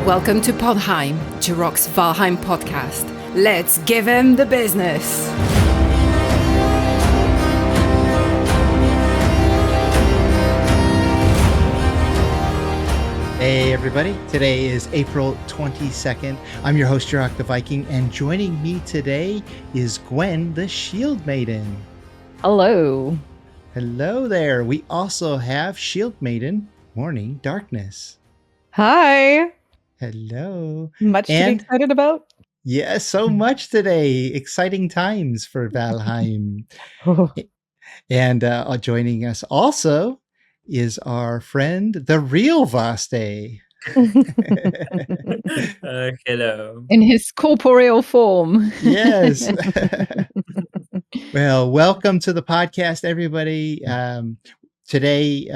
Welcome to Podheim, Jirok's Valheim podcast. Let's give him the business. Hey everybody, today is April 22nd. I'm your host, Josep the Viking, and joining me today is Gwen, the Shield Maiden. Hello. Hello there. We also have Shield Maiden, Morning Darkness. Hi. Hello. Much to be excited about? Yes, so much today. Exciting times for Valheim. And joining us also is our friend, the real Vaste. Hello. In his corporeal form. Yes. Well, welcome to the podcast, everybody. Today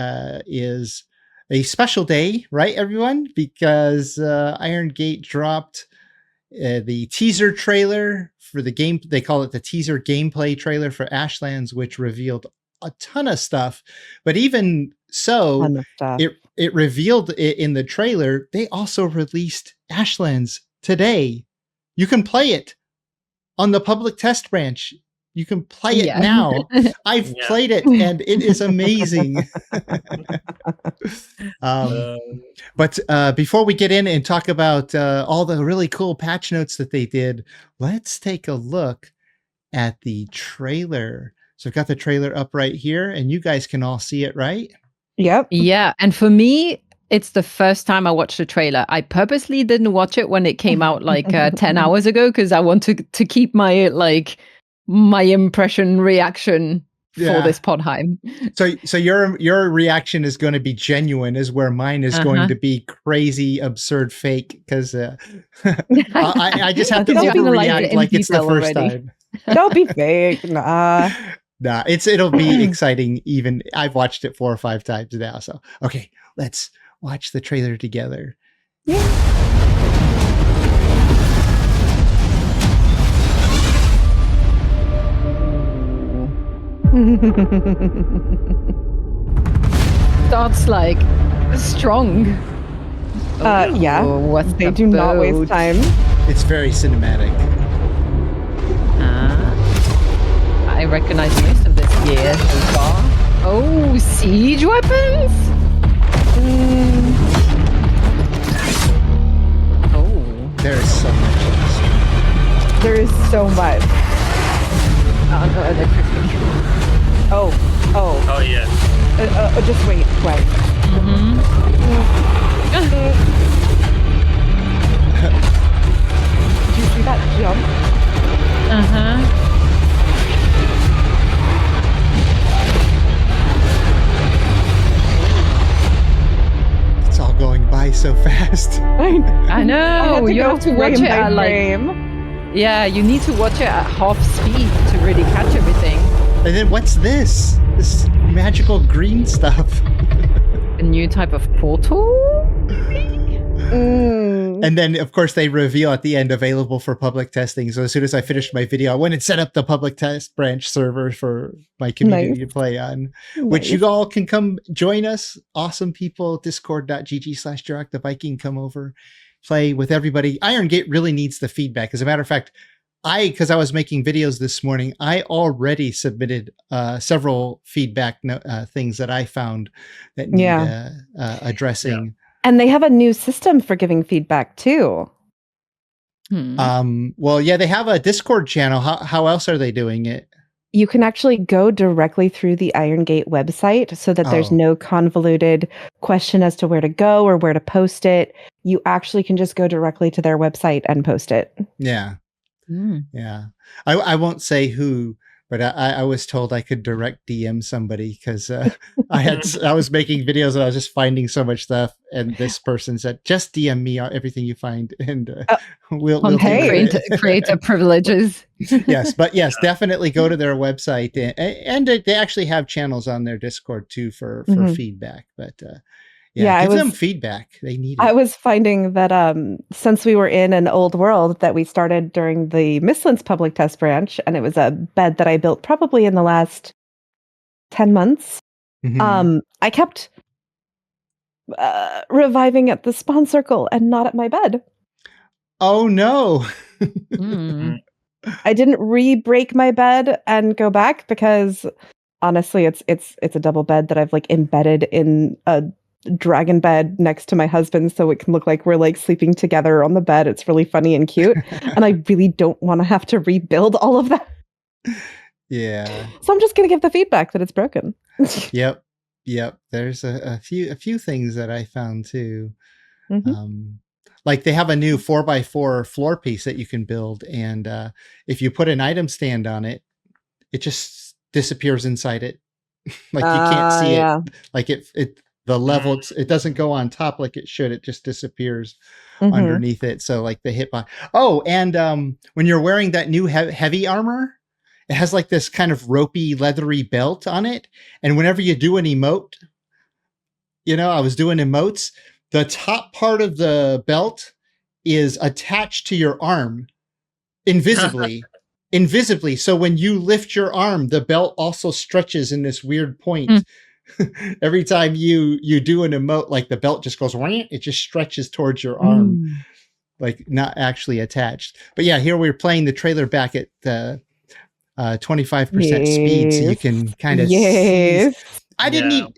is a special day, right, everyone? Because Iron Gate dropped the teaser trailer for the game. They call it the teaser gameplay trailer for Ashlands, which revealed a ton of stuff. But even so, it revealed in the trailer, they also released Ashlands today. You can play it on the public test branch. You can play it now. I've played it, and it is amazing. But before we get in and talk about all the really cool patch notes that they did, let's take a look at the trailer. So I've got the trailer up right here, and you guys can all see it, right? Yep. Yeah, and for me, it's the first time I watched the trailer. I purposely didn't watch it when it came out like 10 hours ago because I want to keep my impression reaction for this Podheim. So your reaction is going to be genuine, is where mine is going to be crazy, absurd, fake. Because I just have to overreact like it's the first time. Don't be fake. Nah, it'll be exciting. Even I've watched it 4 or 5 times now. So okay, let's watch the trailer together. Starts like strong. Yeah. What's they do not waste time. It's very cinematic. I recognize most of this gear so far. Oh, siege weapons? Oh. There is so much. There is so much. Oh yeah. Just wait. Did you see that jump? It's all going by so fast. I know. You have to watch it at Yeah, you need to watch it at half speed to really catch everything. And then what's this? This magical green stuff. A new type of portal? And then, of course, they reveal at the end available for public testing. So as soon as I finished my video, I went and set up the public test branch server for my community to play on, which you all can come join us. Awesome people, discord.gg/Jirok the Viking. Come over, play with everybody. Iron Gate really needs the feedback. As a matter of fact, because I was making videos this morning, I already submitted several feedback things that I found that need addressing. Yeah. And they have a new system for giving feedback too. Well, yeah, they have a Discord channel. How else are they doing it? You can actually go directly through the Iron Gate website so that there's no convoluted question as to where to go or where to post it. You actually can just go directly to their website and post it. Yeah. Yeah. I won't say who, but I was told I could direct DM somebody because I was making videos and I was just finding so much stuff, and this person said, "Just DM me everything you find, and we'll creator privileges." Yes, definitely go to their website, and they actually have channels on their Discord too for feedback. But give them feedback. They need it. I was finding that since we were in an old world that we started during the Mistlands public test branch, and it was a bed that I built probably in the last 10 months, I kept reviving at the spawn circle and not at my bed. Oh no. Mm. I didn't re-break my bed and go back because honestly, it's a double bed that I've like embedded in a dragon bed next to my husband, so it can look like we're like sleeping together on the bed. It's really funny and cute, and I really don't want to have to rebuild all of that. Yeah. So I'm just gonna give the feedback that it's broken. Yep. There's a few things that I found too. Mhm. Like they have a new 4x4 floor piece that you can build, and if you put an item stand on it, it just disappears inside it. Like you can't see Yeah. it. Like the level it doesn't go on top like it should. It just disappears Mhm. underneath it. So like the hitbox. Oh, and when you're wearing that new heavy armor, it has like this kind of ropey, leathery belt on it. And whenever you do an emote, I was doing emotes, the top part of the belt is attached to your arm invisibly. Invisibly. So when you lift your arm, the belt also stretches in this weird point. Every time you do an emote, like the belt just goes, it just stretches towards your arm, like not actually attached. But yeah, here we're playing the trailer back at 25% speed, so you can kind of see. I didn't even.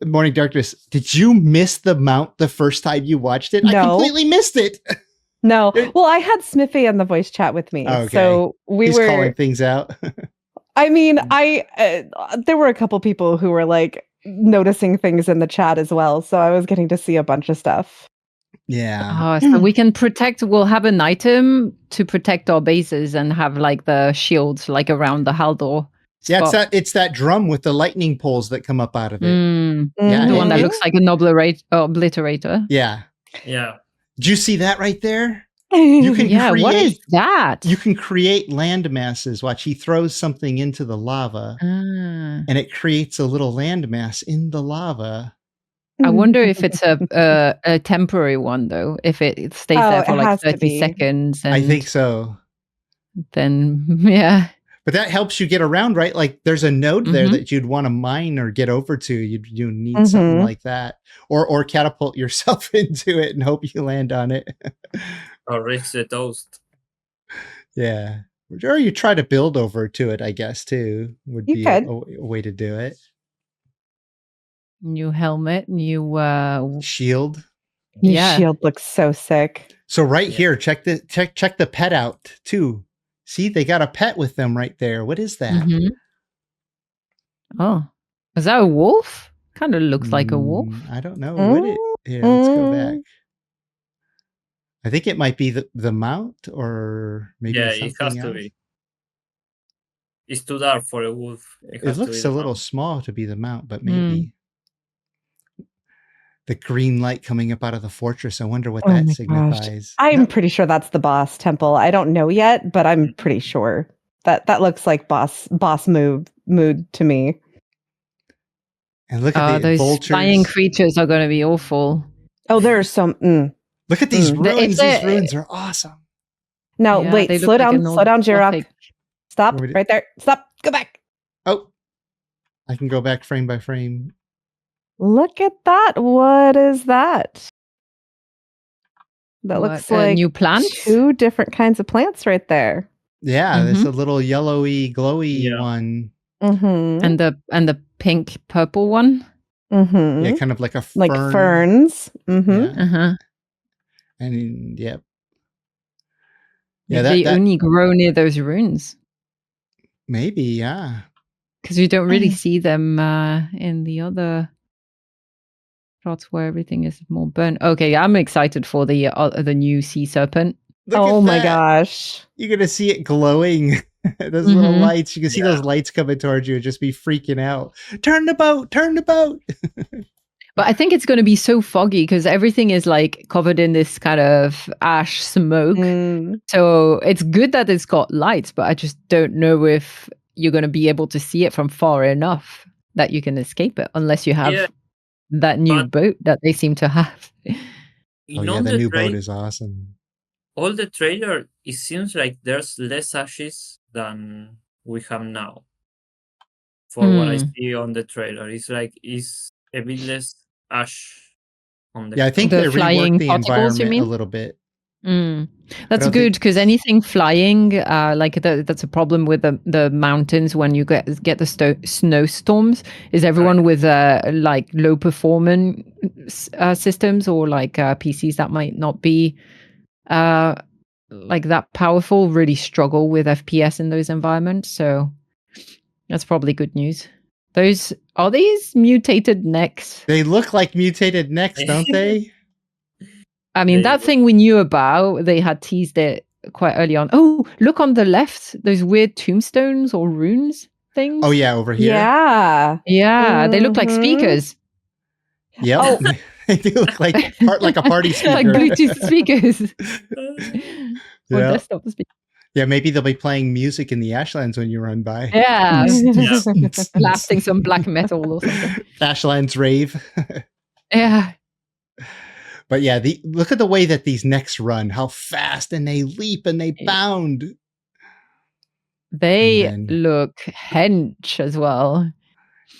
Morning Darkness, did you miss the mount the first time you watched it? No. I completely missed it. No. Well, I had Smithy on the voice chat with me. Okay. So He's calling things out. I mean, there were a couple people who were like noticing things in the chat as well. So I was getting to see a bunch of stuff. Yeah. So we can we'll have an item to protect our bases and have like the shields like around the Haldor. Yeah, it's that drum with the lightning poles that come up out of it. Yeah, the one that looks like an obliterator. Yeah. Yeah. Did you see that right there? You can what is that? You can create land masses. Watch, he throws something into the lava, and it creates a little land mass in the lava. I wonder if it's a temporary one though. If it stays there for like 30 seconds. I think so. Then yeah. But that helps you get around, right? Like there's a node there that you'd want to mine or get over to. You need something like that, or catapult yourself into it and hope you land on it. Or risk the toast. Yeah, or you try to build over to it. I guess too would be a way to do it. New helmet, new shield. Your shield looks so sick. So right here, check the pet out too. See, they got a pet with them right there. What is that? Oh, is that a wolf? Kind of looks like a wolf. I don't know. Here, let's go back. I think it might be the mount, or maybe something it has to be. It's too dark for a wolf. It looks a little small to be the mount, but maybe. The green light coming up out of the fortress. I wonder what that signifies. I'm pretty sure that's the boss temple. I don't know yet, but I'm pretty sure that looks like boss mood to me. And look at those vultures. flying creatures are going to be awful. Oh, there are some. Look at these ruins. These ruins are awesome. No, wait, slow down, Jirok. Stop right there. Stop. Go back. Oh, I can go back frame by frame. Look at that. What is that? That looks like new plants? 2 different kinds of plants right there. Yeah, there's a little yellowy, glowy one. And the pink purple one. Yeah, kind of like a fern. Like ferns. And yep. Yeah, they only grow near those ruins. Maybe, yeah. Because you don't really see them in the other shots where everything is more burnt. Okay, I'm excited for the new sea serpent. Oh my gosh. You're going to see it glowing. Those little lights. You can see those lights coming towards you and just be freaking out. Turn the boat. But I think it's going to be so foggy because everything is like covered in this kind of ash smoke. So it's good that it's got lights, but I just don't know if you're going to be able to see it from far enough that you can escape it unless you have that new boat that they seem to have. The new boat is awesome. All the trailer, it seems like there's less ashes than we have now. For what I see on the trailer, it's like it's a bit less ash on the Yeah, I think The they reworked flying the particles, you environment a mean? little bit. That's don't good think- because anything flying, that's a problem with the mountains when you get the snowstorms. Is everyone with like low performance systems or like PCs that might not be like that powerful really struggle with FPS in those environments. So that's probably good news. Are these mutated necks? They look like mutated necks, don't they? I mean, that thing we knew about, they had teased it quite early on. Oh, look on the left, those weird tombstones or runes things. Oh yeah, over here. Yeah, they look like Mhm. speakers. Yep. Oh. They do look like a party speaker. Like Bluetooth speakers. Or Yeah. desktop speakers. Yeah, maybe they'll be playing music in the Ashlands when you run by. Yeah, Yeah. blasting some black metal or something. Ashlands rave. Yeah. But yeah, look at the way that these necks run, how fast, and they leap and they bound. They And then- look hench as well.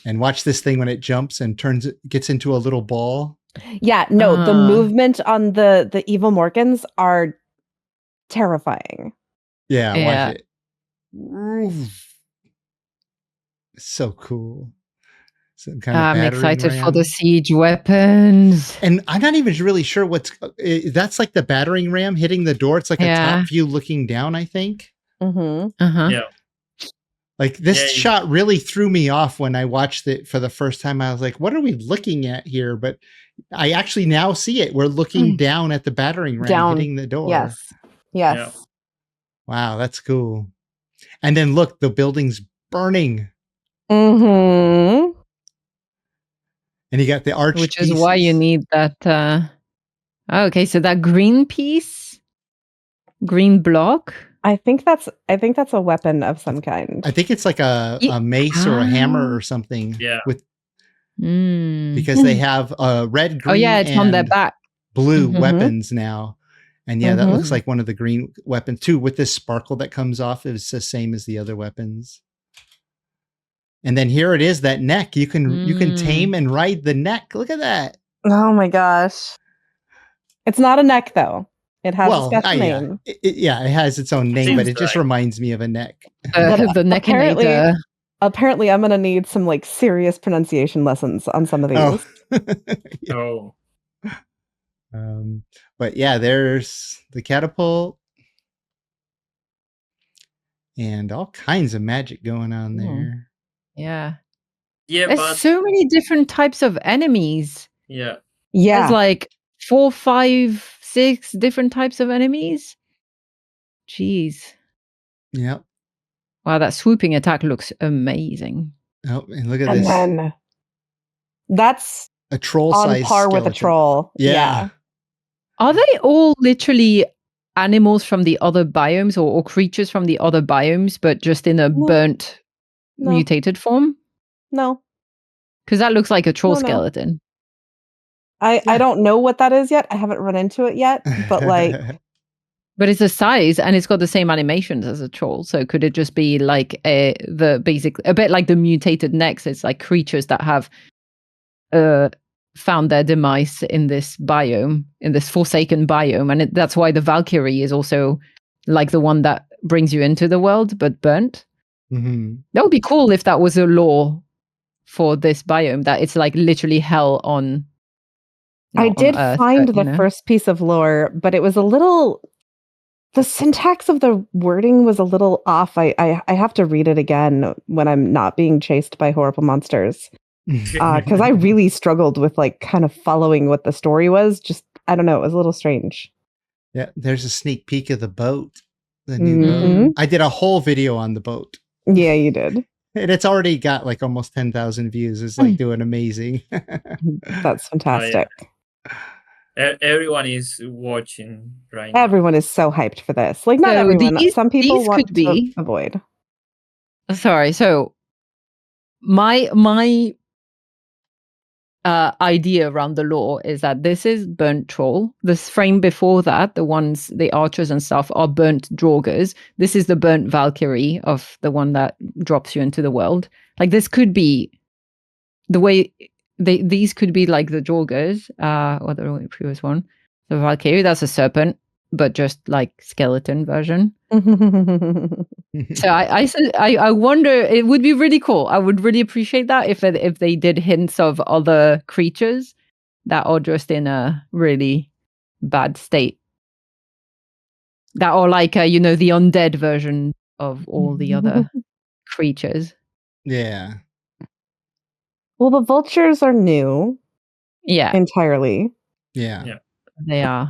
And watch this thing when it jumps and gets into a little ball. Yeah, no, the Ah. movement on the evil Morgans are terrifying. Yeah, Yeah. watch it. Oof. So cool. Some kind of I'm battering excited for ram. the siege weapons. And I'm not even really sure that's like the battering ram hitting the door. It's like a Yeah. top view looking down, I think. Mm-hmm. Uh-huh. Yeah. Like this Yeah, shot really threw me off when I watched it for the first time. I was like, what are we looking at here? But I actually now see it. We're looking down at the battering ram Down. hitting the door. Yes. Yes. Wow, that's cool. And then look, the building's burning. Mm-hmm. And you got the arch Which is why you pieces. need that. Okay, so that green piece, green block. I think that's a weapon of some kind. I think it's like a mace or a hammer or something. Yeah. Because they have red, green, Oh yeah, it's on their and back. blue Mhm. weapons now. And yeah, that Mhm. looks like one of the green weapons too, with this sparkle that comes off. It's the same as the other weapons. And then here it is, that neck. You can tame and ride the neck. Look at that. Oh my gosh. It's not a neck though. It has a special yeah. name. It has its own name, but Seems it just like- reminds me of a neck. The neckinator. Apparently I'm gonna need some like serious pronunciation lessons on some of these. Oh. Oh. But yeah, there's the catapult and all kinds of magic going on there. Yeah. Yeah, There's but so many different types of enemies. yeah. Yeah. There's like 4, 5, 6 different types of enemies. Jeez. Yep. Wow, that swooping attack looks amazing. Oh, and look at And this. then that's A troll on size par with a skeleton. troll. Yeah. Are they all literally animals from the other biomes or creatures from the other biomes, but just in a No. burnt, No. mutated form? No. Because that looks like a troll No, no. skeleton. I don't know what that is yet. I haven't run into it yet. But like But it's a size and it's got the same animations as a troll. So could it just be like a bit like the mutated necks? It's like creatures that have found their demise in this biome, in this forsaken biome. And that's why the Valkyrie is also like the one that brings you into the world, but burnt. hmm That would be cool if that was a lore for this biome, that it's like literally hell on. I not on did Earth, find but, the you know. first piece of lore, but it was a little. The syntax of the wording was a little off. I have to read it again when I'm not being chased by horrible monsters, because I really struggled with like kind of following what the story was. Just I don't know, it was a little strange. Yeah, there's a sneak peek of the boat. The new Mhm. boat. I did a whole video on the boat. Yeah, you did. And it's already got like almost 10,000 views. It's like doing amazing. That's fantastic. Everyone is watching right now. Everyone is so hyped for this. Like not So everyone. Some people these want could be- to avoid. Sorry. So my idea around the lore is that this is burnt troll. This frame before that, the archers and stuff, are burnt draugrs. This is the burnt Valkyrie of the one that drops you into the world. Like this could be the way these could be like the Jorgers, or the previous one. The Valkyrie, that's a serpent, but just like skeleton version. So I wonder, it would be really cool. I would really appreciate that if they did hints of other creatures that are just in a really bad state. That are like the undead version of all the other creatures. Yeah. Well, the vultures are new Yeah, entirely, Yeah. Yeah. they are.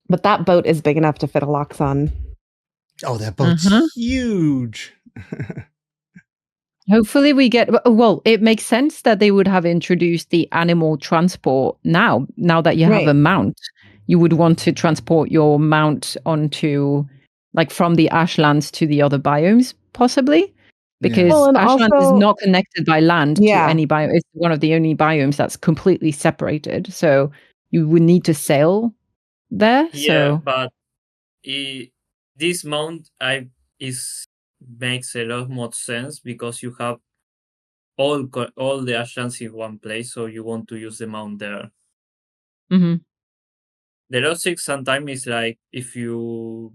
but that boat is big enough to fit a Lox on. Oh, that boat's huge. Hopefully we get, well, it makes sense that they would have introduced the animal transport now that you have Right. a mount. You would want to transport your mount onto, like, from the Ashlands to the other biomes, possibly. Because Well, and Ashlands is also- not connected by land Yeah. to any biome. It's one of the only biomes that's completely separated. So you would need to sail there. Yeah, So but this mount makes a lot more sense because you have all the Ashlands in one place, so you want to use the mount there. mhm. The logic sometimes is like if you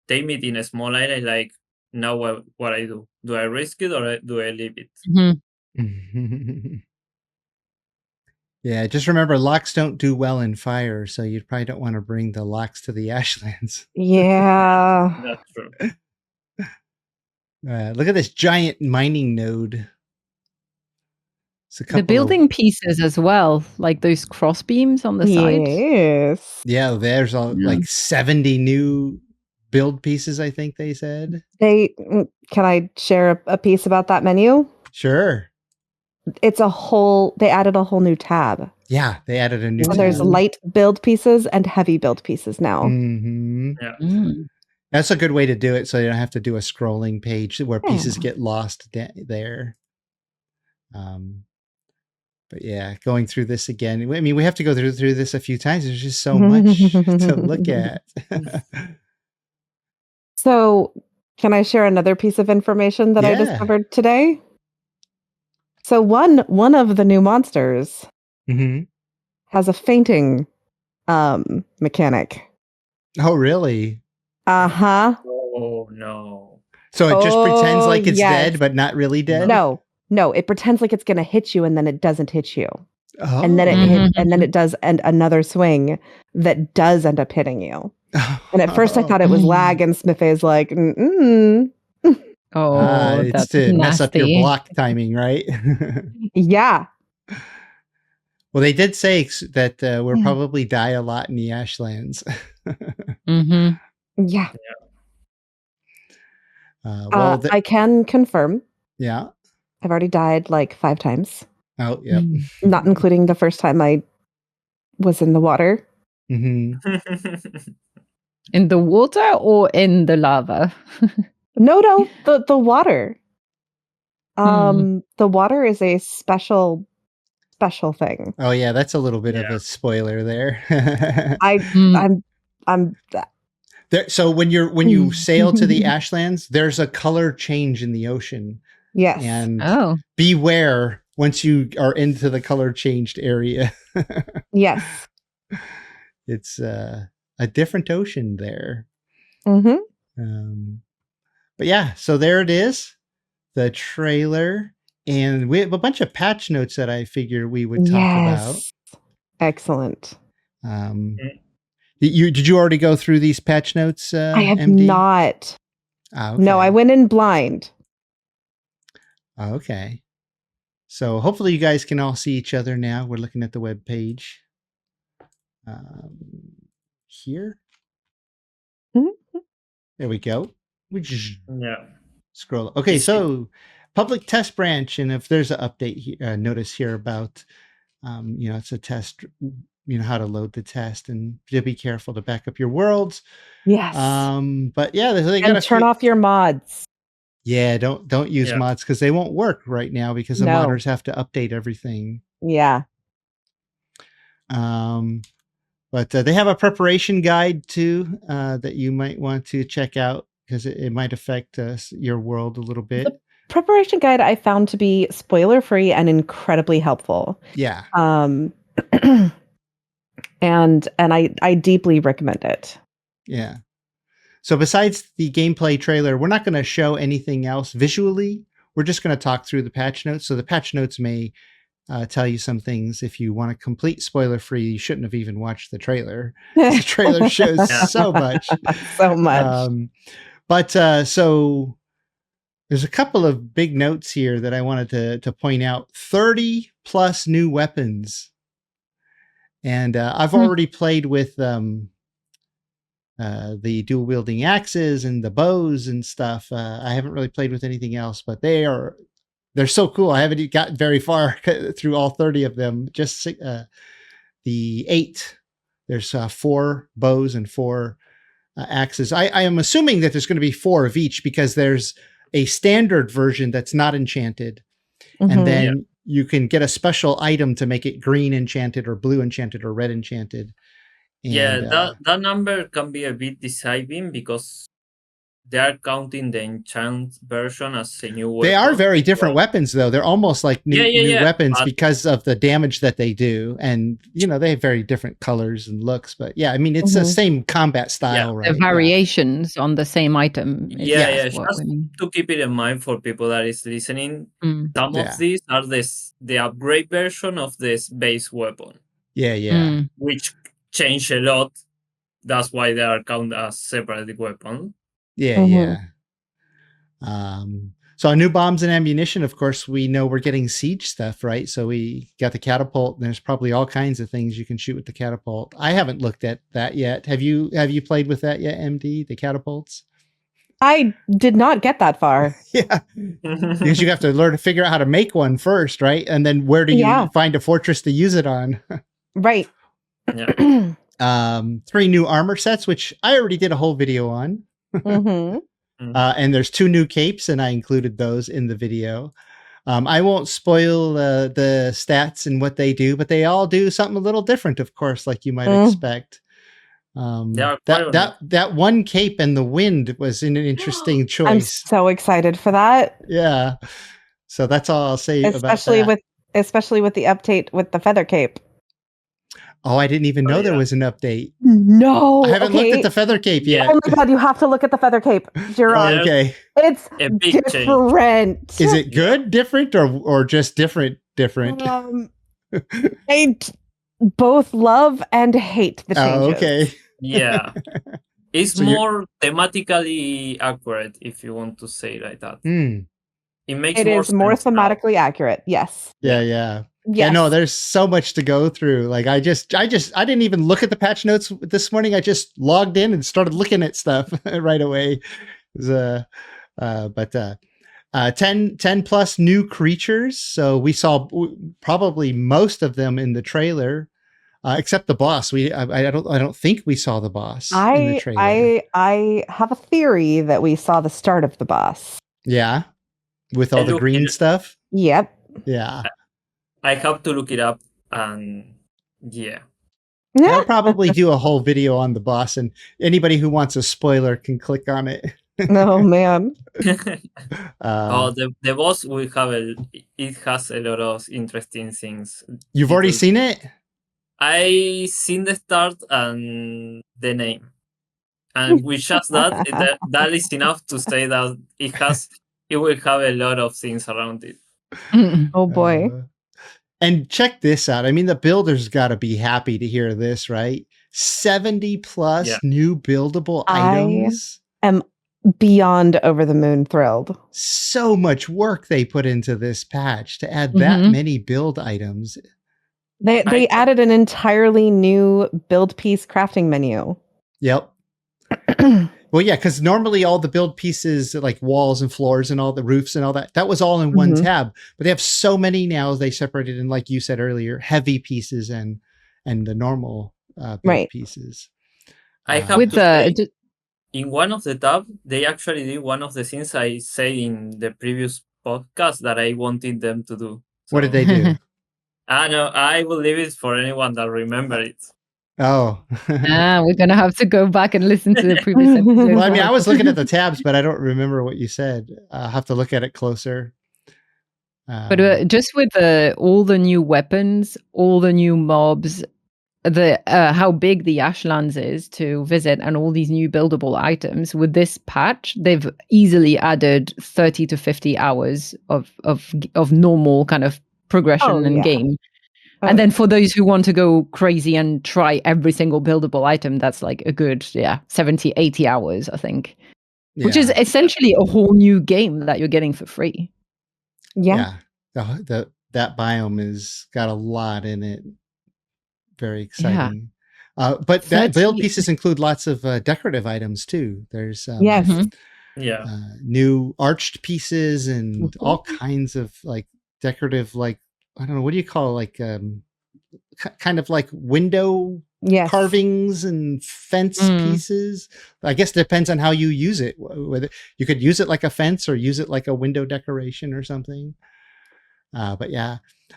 tame it in a small island, like now what I do? Do I risk it or do I leave it? Mhm. Yeah, just remember, Lox don't do well in fire, so you probably don't want to bring the Lox to the Ashlands. Yeah. That's true. Look at this giant mining node. It's a couple The building pieces as well, like those cross beams on the sides. Yes. Yeah, there's Yeah. like 70 new build pieces, I think they said. Can I share a piece about that menu? Sure. It's they added a whole new tab. Yeah, they added a new So tab. there's light build pieces and heavy build pieces now. Mhm. Yeah. Mm. That's a good way to do it, so you don't have to do a scrolling page where pieces Yeah. get lost there. But yeah, going through this again. I mean, we have to go through this a few times. There's just so much to look at. So, can I share another piece of information that I Yeah. discovered today? So one of the new monsters hmm has a fainting mechanic. Oh, really? Uh-huh. Oh no. So it just pretends Oh, like it's yes. dead, but not really dead? No, it pretends like it's going to hit you and then it doesn't hit you. Oh. And then Mhm. it does another swing that does end up hitting you. And at first I thought it was lag, and Smithy's like, mm-mm. Oh, it's that's to mess up your nasty. block timing, right? Yeah. Well, they did say that we'll Yeah. probably die a lot in the Ashlands. Mm-hmm. Yeah. Well, I can confirm yeah. I've already died like 5 times, Oh, yep. not including the first time I was in the water. hmm In the water or in the lava? No, the water. The water is a special thing. Oh, yeah, that's a little bit of Yeah. a spoiler there. I'm So when you sail to the Ashlands, there's a color change in the ocean. yes. And Oh. beware once you are into the color changed area. Yes. It's a different ocean there. Mm-hmm. But yeah, so there it is, the trailer, and we have a bunch of patch notes that I figured we would talk about. Excellent. Did you already go through these patch notes? I have MD? not. Ah, okay. No, I went in blind. Oh, okay. So hopefully you guys can all see each other now. We're looking at the web page. Here. Mhm. There we go. We just Yeah. scroll. Okay, so public test branch, and if there's an update notice here about, it's a test. How to load the test, and to be careful to back up your worlds. Yes. But yeah, they got And turn off your mods. Yeah, don't use Yeah. mods because they won't work right now because the No. modders have to update everything. Yeah. But they have a preparation guide too that you might want to check out because it might affect your world a little bit. preparation guide I found to be spoiler free and incredibly helpful. Yeah. And I deeply recommend it. Yeah. So besides the gameplay trailer, we're not going to show anything else visually. We're just going to talk through the patch notes. So the patch notes may tell you some things. If you want a complete spoiler free, you shouldn't have even watched the trailer. The trailer shows so much. So much. So there's a couple of big notes here that I wanted to point out. 30 plus new weapons. And I've already played with the dual wielding axes and the bows and stuff. I haven't really played with anything else, but they're so cool. I haven't gotten very far through all 30 of them. Just the 8. There's 4 bows and 4 axes. I am assuming that there's going to be 4 of each because there's a standard version that's not enchanted. And then you can get a special item to make it green enchanted or blue enchanted or red enchanted. And, that number can be a bit deceiving because they are counting the enchant version as a new weapon. They are very different weapons, though. They're almost like new weapons because of the damage that they do. And, they have very different colors and looks. But yeah, I mean, it's the same combat style, right? The variations on the same item. Just to keep it in mind for people that is listening, some of these are the upgrade version of this base weapon. Yeah. Which change a lot. That's why they are counted as separate weapons. Yeah. So new bombs and ammunition, of course, we know we're getting siege stuff, right? So we got the catapult, and there's probably all kinds of things you can shoot with the catapult. I haven't looked at that yet. Have you played with that yet, MD, the catapults? I did not get that far. Yeah. Because you have to learn to figure out how to make one first, right? And then where do you find a fortress to use it on? Right. Yeah. 3 new armor sets, which I already did a whole video on. And there's 2 new capes, and I included those in the video. I won't spoil the stats and what they do, but they all do something a little different, of course, like you might expect. That one cape and the wind was an interesting choice. I'm so excited for that. Yeah. So that's all I'll say about that. Especially with the update with the feather cape. Oh, I didn't even know there was an update. No. I haven't looked at the feather cape yet. Oh my god, you have to look at the feather cape, Gerard. Okay. It's different. Is it good, different, or just different? I both love and hate the changes. Oh, okay. Yeah. It's more thematically accurate, if you want to say like that. It makes more thematically accurate. Yes. Yeah. Yes. Yeah, no, there's so much to go through. Like I didn't even look at the patch notes this morning. I just logged in and started looking at stuff right away. It was, 10 plus new creatures. So we saw probably most of them in the trailer, except the boss. I don't think we saw the boss in the trailer. I have a theory that we saw the start of the boss. Yeah, with all the green stuff. Yep. Yeah. I have to look it up, and yeah. I'll probably do a whole video on the boss, and anybody who wants a spoiler can click on it. Oh man. The boss it has a lot of interesting things. You've already seen it? I seen the start and the name, and with just that is enough to say that it will have a lot of things around it. Oh boy. And check this out. I mean, the builders got to be happy to hear this, right? 70 plus new buildable items. I am beyond over the moon thrilled. So much work they put into this patch to add that many build items. They added an entirely new build piece crafting menu. Yep. Well, yeah, because normally all the build pieces, like walls and floors and all the roofs and all that was all in one tab. But they have so many now. They separated in, like you said earlier, heavy pieces and the normal build pieces. I have to say, in one of the tabs, they actually did one of the things I said in the previous podcast that I wanted them to do. So, what did they do? I know. I will leave it for anyone that remember it. Oh. We're gonna have to go back and listen to the previous episode. Well, I mean, I was looking at the tabs, but I don't remember what you said. I'll have to look at it closer. But just with all the new weapons, all the new mobs, the how big the Ashlands is to visit, and all these new buildable items, with this patch, they've easily added 30 to 50 hours of normal kind of progression in game. And then for those who want to go crazy and try every single buildable item, that's like a good 70, 80 hours, I think. Which is essentially a whole new game that you're getting for free. Yeah. That biome has got a lot in it. Very exciting. But that build pieces include lots of decorative items too. There's new arched pieces and all kinds of like decorative, like, I don't know, what do you call it? Like kind of like window carvings and fence pieces. I guess it depends on how you use it. Whether you could use it like a fence or use it like a window decoration or something. But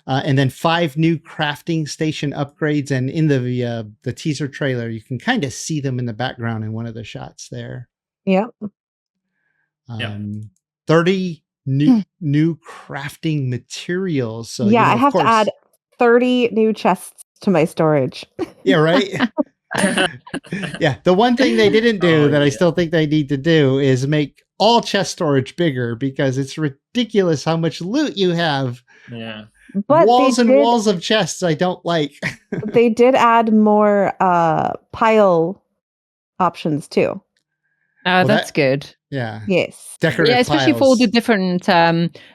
and then 5 new crafting station upgrades, and in the teaser trailer, you can kind of see them in the background in one of the shots there. 30 new crafting materials. So I have to add 30 new chests to my storage. Yeah, right. The one thing they didn't do that I still think they need to do is make all chest storage bigger, because it's ridiculous how much loot you have. Yeah. But walls and walls of chests I don't like. They did add more pile options too. Oh, that's good. Yeah. Yes. Decorative especially piles. for all the different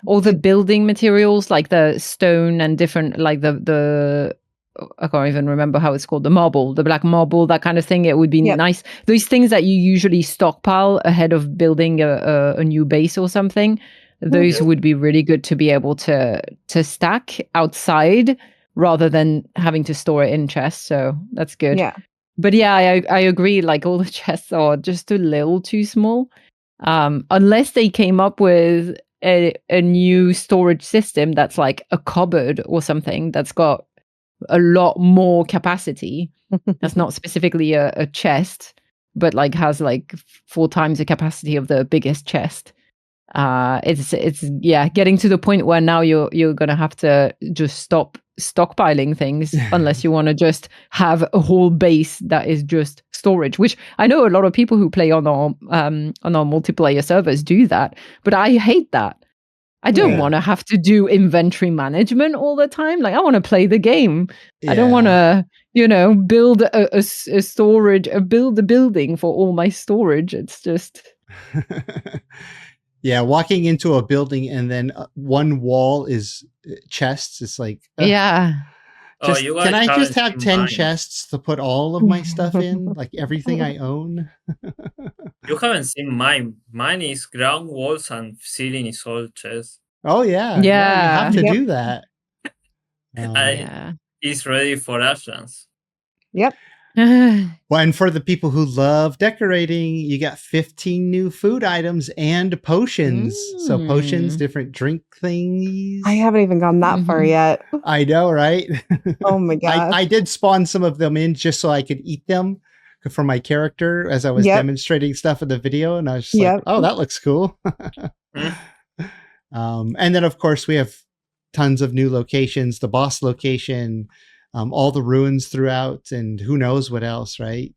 all the building materials, like the stone and different, like the I can't even remember how it's called, the marble, the black marble, that kind of thing. It would be nice. Those things that you usually stockpile ahead of building a new base or something, those would be really good to be able to stack outside rather than having to store it in chests. So that's good. Yeah. But I agree. Like, all the chests are just a little too small. Unless they came up with a new storage system that's like a cupboard or something that's got a lot more capacity. That's not specifically a chest, but like has like 4 times the capacity of the biggest chest. It's getting to the point where now you're gonna have to just stop stockpiling things unless you want to just have a whole base that is just storage, which I know a lot of people who play on our multiplayer servers do that, but I hate that. I don't want to have to do inventory management all the time. Like, I want to play the game. I don't want to, build a storage, build a building for all my storage. It's just walking into a building and then one wall is chests. It's like, can I just have 10 chests to put all of my stuff in, like everything I own? You haven't seen mine. Mine is ground walls and ceiling is all chests. Oh yeah, you have to do that. It's ready for Ashlands. Yep. Well, and for the people who love decorating, you got 15 new food items and potions. So potions, different drink things. I haven't even gone that far yet. I know, right? Oh my god! I did spawn some of them in just so I could eat them for my character as I was demonstrating stuff in the video, and I was just like, "Oh, that looks cool." And then, of course, we have tons of new locations. The boss location. All the ruins throughout, and who knows what else, right?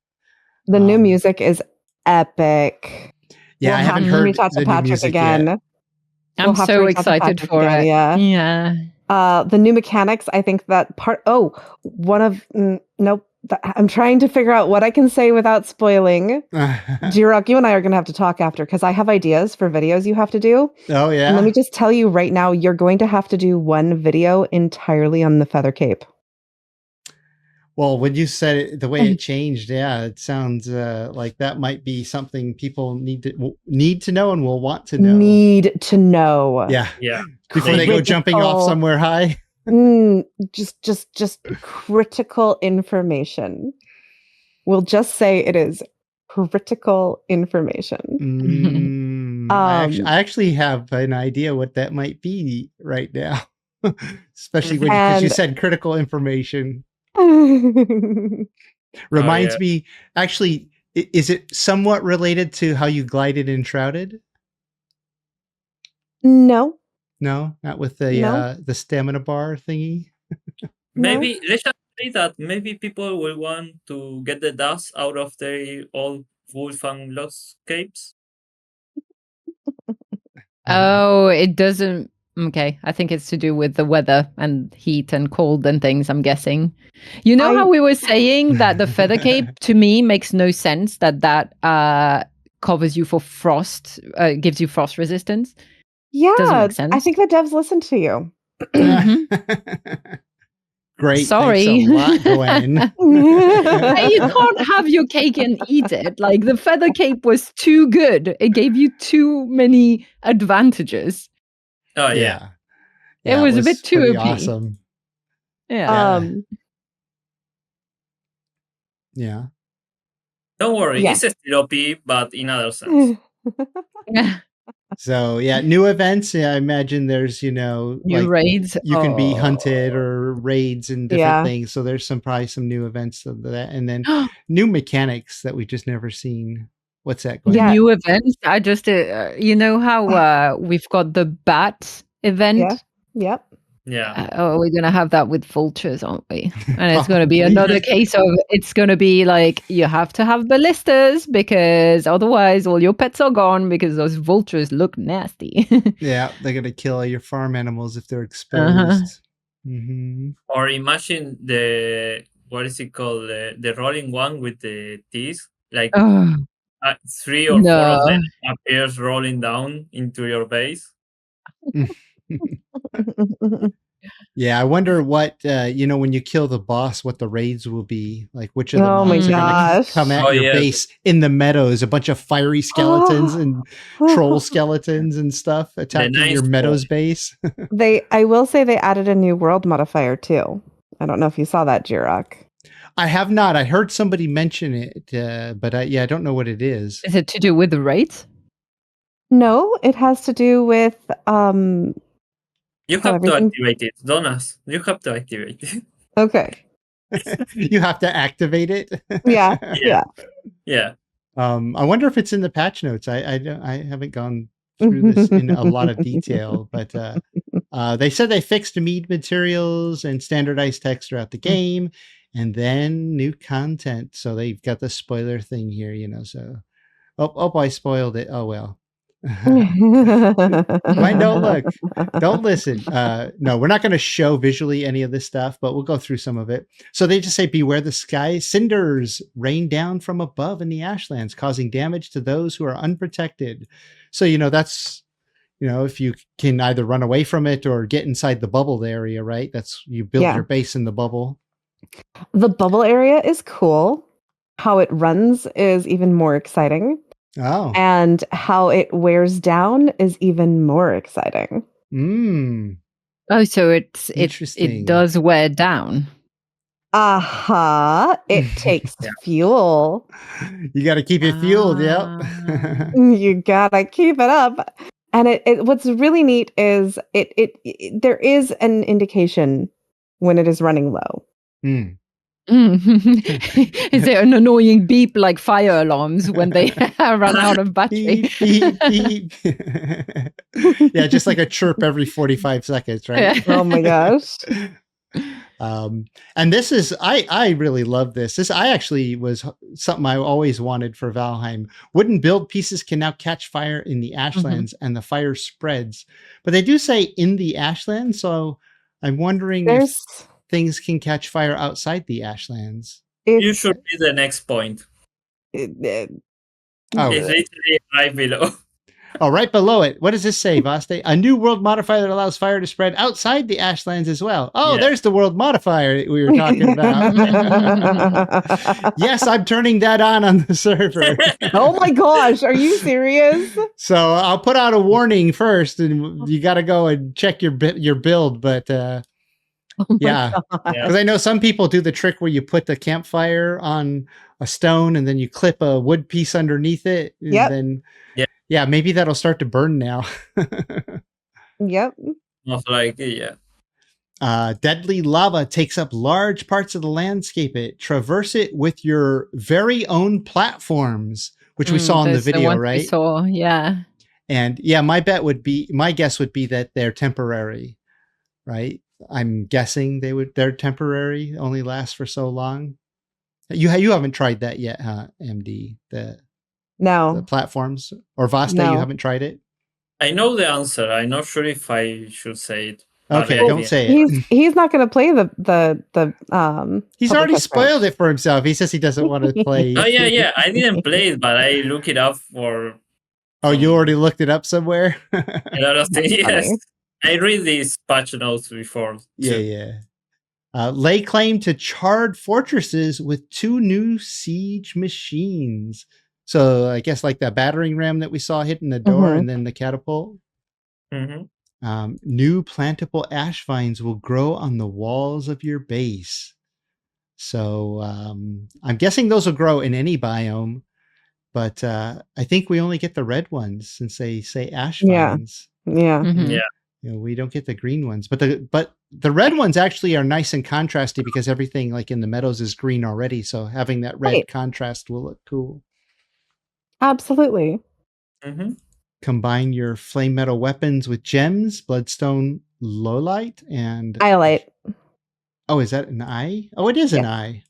The new music is epic. Yeah, I haven't heard reach out to Patrick again. Yet. I'm so excited for it. Yeah. The new mechanics, I think that part. Nope. I'm trying to figure out what I can say without spoiling. Jirok, you and I are going to have to talk after, because I have ideas for videos you have to do. Oh, yeah. And let me just tell you right now, you're going to have to do one video entirely on the feather cape. Well, when you said it, the way it changed, it sounds like that might be something people need to know and will want to know. Need to know. Yeah. Before they go jumping off somewhere high. Just critical information. We'll just say it is critical information. I actually have an idea what that might be right now, especially because you said critical information. Reminds yeah. me, actually, is it somewhat related to how you glided in Shrouded? No, No, not with No. the stamina bar thingy. Maybe let's just say that maybe people will want to get the dust out of their old Wolfang Lost capes. Oh, it doesn't. Okay, I think it's to do with the weather and heat and cold and things, I'm guessing. You know how we were saying that the feather cape to me makes no sense that covers you for frost, gives you frost resistance? Doesn't Yeah, make sense. I think the devs listened to you. Great. Sorry. Thanks a lot, Gwen. Hey, you can't have your cake and eat it. Like the feather cape was too good. It gave you too many advantages. Oh yeah. It was a bit too pretty OP. awesome. Yeah. Yeah. Don't worry, Yeah. it's still OP, but in other sense. So yeah, new events. Yeah, I imagine there's New like raids. you can be hunted or raids and different Yeah. things. So there's probably some new events of that, and then new mechanics that we just never seen. What's that? Gwen? Yeah. New events. I just, you know how we've got the bat event. Yep. Yeah. We're gonna have that with vultures, aren't we? And it's gonna be Probably. another case of it's gonna be like you have to have ballistas because otherwise all your pets are gone because those vultures look nasty. Yeah, they're gonna kill your farm animals if they're exposed. Mm-hmm. Or imagine the what is it called? The rolling one with the teeth. Like Oh, 3 or 4 of no. them appears rolling down into your base. Yeah, I wonder what when you kill the boss, what the raids will be like. Which of the Oh my mobs are going to gosh. come at Oh, your yeah. base in the meadows? A bunch of fiery skeletons and troll skeletons and stuff attacking nice your meadows troll. base. I will say they added a new world modifier too. I don't know if you saw that, Jirok. I have not. I heard somebody mention it, but I don't know what it is. Is it to do with the raids? No, it has to do with You how have to everything- activate it. Don't ask. You have to activate it. Okay. You have to activate it. Yeah. Yeah. Yeah. I wonder if it's in the patch notes. I haven't gone through this in a lot of detail, but they said they fixed mead materials and standardized text throughout the game, and then new content. So they've got the spoiler thing here, So, oh, I spoiled it. Oh well. Why don't look? Don't listen. No, we're not going to show visually any of this stuff, but we'll go through some of it. So they just say, beware the sky. Cinders rain down from above in the Ashlands, causing damage to those who are unprotected. So, that's, if you can either run away from it or get inside the bubbled area, right? That's you build your base in the bubble. The bubble area is cool. How it runs is even more exciting. Oh. And how it wears down is even more exciting. Oh, so it Interesting. does wear down. It takes fuel. You got to keep it fueled. Yep. You gotta keep it up. And it what's really neat is it there is an indication when it is running low. Is there an annoying beep like fire alarms when they run out of battery? Beep, beep, beep. Yeah, just like a chirp every 45 seconds, right? Oh my gosh. And this is I really love this. This I actually was something I always wanted for Valheim. Wooden build pieces can now catch fire in the Ashlands and the fire spreads. But they do say in the Ashlands, so I'm wondering if things can catch fire outside the Ashlands. You should be the next point. Oh, It's literally right below. Oh, right below it. What does this say, Vaste? A new world modifier that allows fire to spread outside the Ashlands as well. Oh, there's the world modifier that we were talking about. Yes, I'm turning that on the server. Oh my gosh, are you serious? So I'll put out a warning first, and you got to go and check your build. But yeah, because I know some people do the trick where you put the campfire on a stone and then you clip a wood piece underneath it. And then yeah, maybe that'll start to burn now. Yep. Most likely, yeah. Deadly lava takes up large parts of the landscape. Traverse it with your very own platforms, which we saw in the those are video, ones we right? saw, yeah. And yeah, my guess would be that they're temporary, right? I'm guessing they're temporary, only last for so long. You haven't tried that yet, huh, MD? The No. platforms, or Vasta, No. you haven't tried it? I know the answer. I'm not sure if I should say it. Okay, but don't say it. He's not going to play the He's public already test match. spoiled it for himself. He says he doesn't want to play. Oh yeah. I didn't play it, but I look it up for. Oh, you already looked it up somewhere? A lot of things. Yes, funny. I read these patch notes before. Yeah. Lay claim to charred fortresses with 2 new siege machines. So I guess like the battering ram that we saw hitting the door, and then the catapult. Mm-hmm. New plantable ash vines will grow on the walls of your base. So I'm guessing those will grow in any biome, but I think we only get the red ones since they say ash vines. Yeah. Mhm. Yeah. You know, we don't get the green ones, but the red ones actually are nice and contrasty because everything like in the meadows is green already. So having that red contrast will look cool. Absolutely. Mm-hmm. Combine your flame metal weapons with gems, bloodstone, lowlight, and Highlight. Oh, is that an eye? Oh, it is an eye.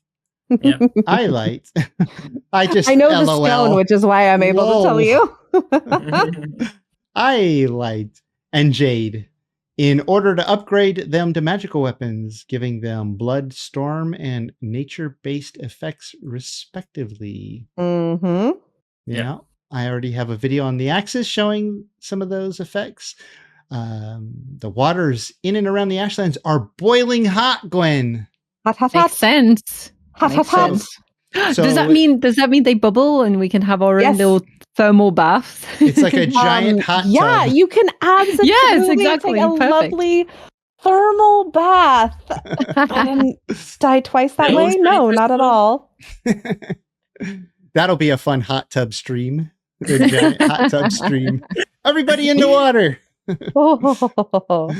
Yeah. Highlight. I know LOL. the stone, which is why I'm able to tell you. Highlight and jade. In order to upgrade them to magical weapons, giving them blood, storm, and nature-based effects respectively. Mm-hmm. Yeah. I already have a video on the Axis showing some of those effects. The waters in and around the Ashlands are boiling hot, Gwen. Hot, hot, Makes hot. sense. Hot, hot, Makes hot. sense. So does that mean they bubble and we can have our own Yes. little thermal baths? It's like a giant hot tub. Yeah, you can absolutely Yes, exactly. take a Perfect. lovely thermal bath. I didn't die twice that That way. was No, pretty not at crystal. all. That'll be a fun hot tub stream. The giant hot tub stream. Everybody in the water. Oh.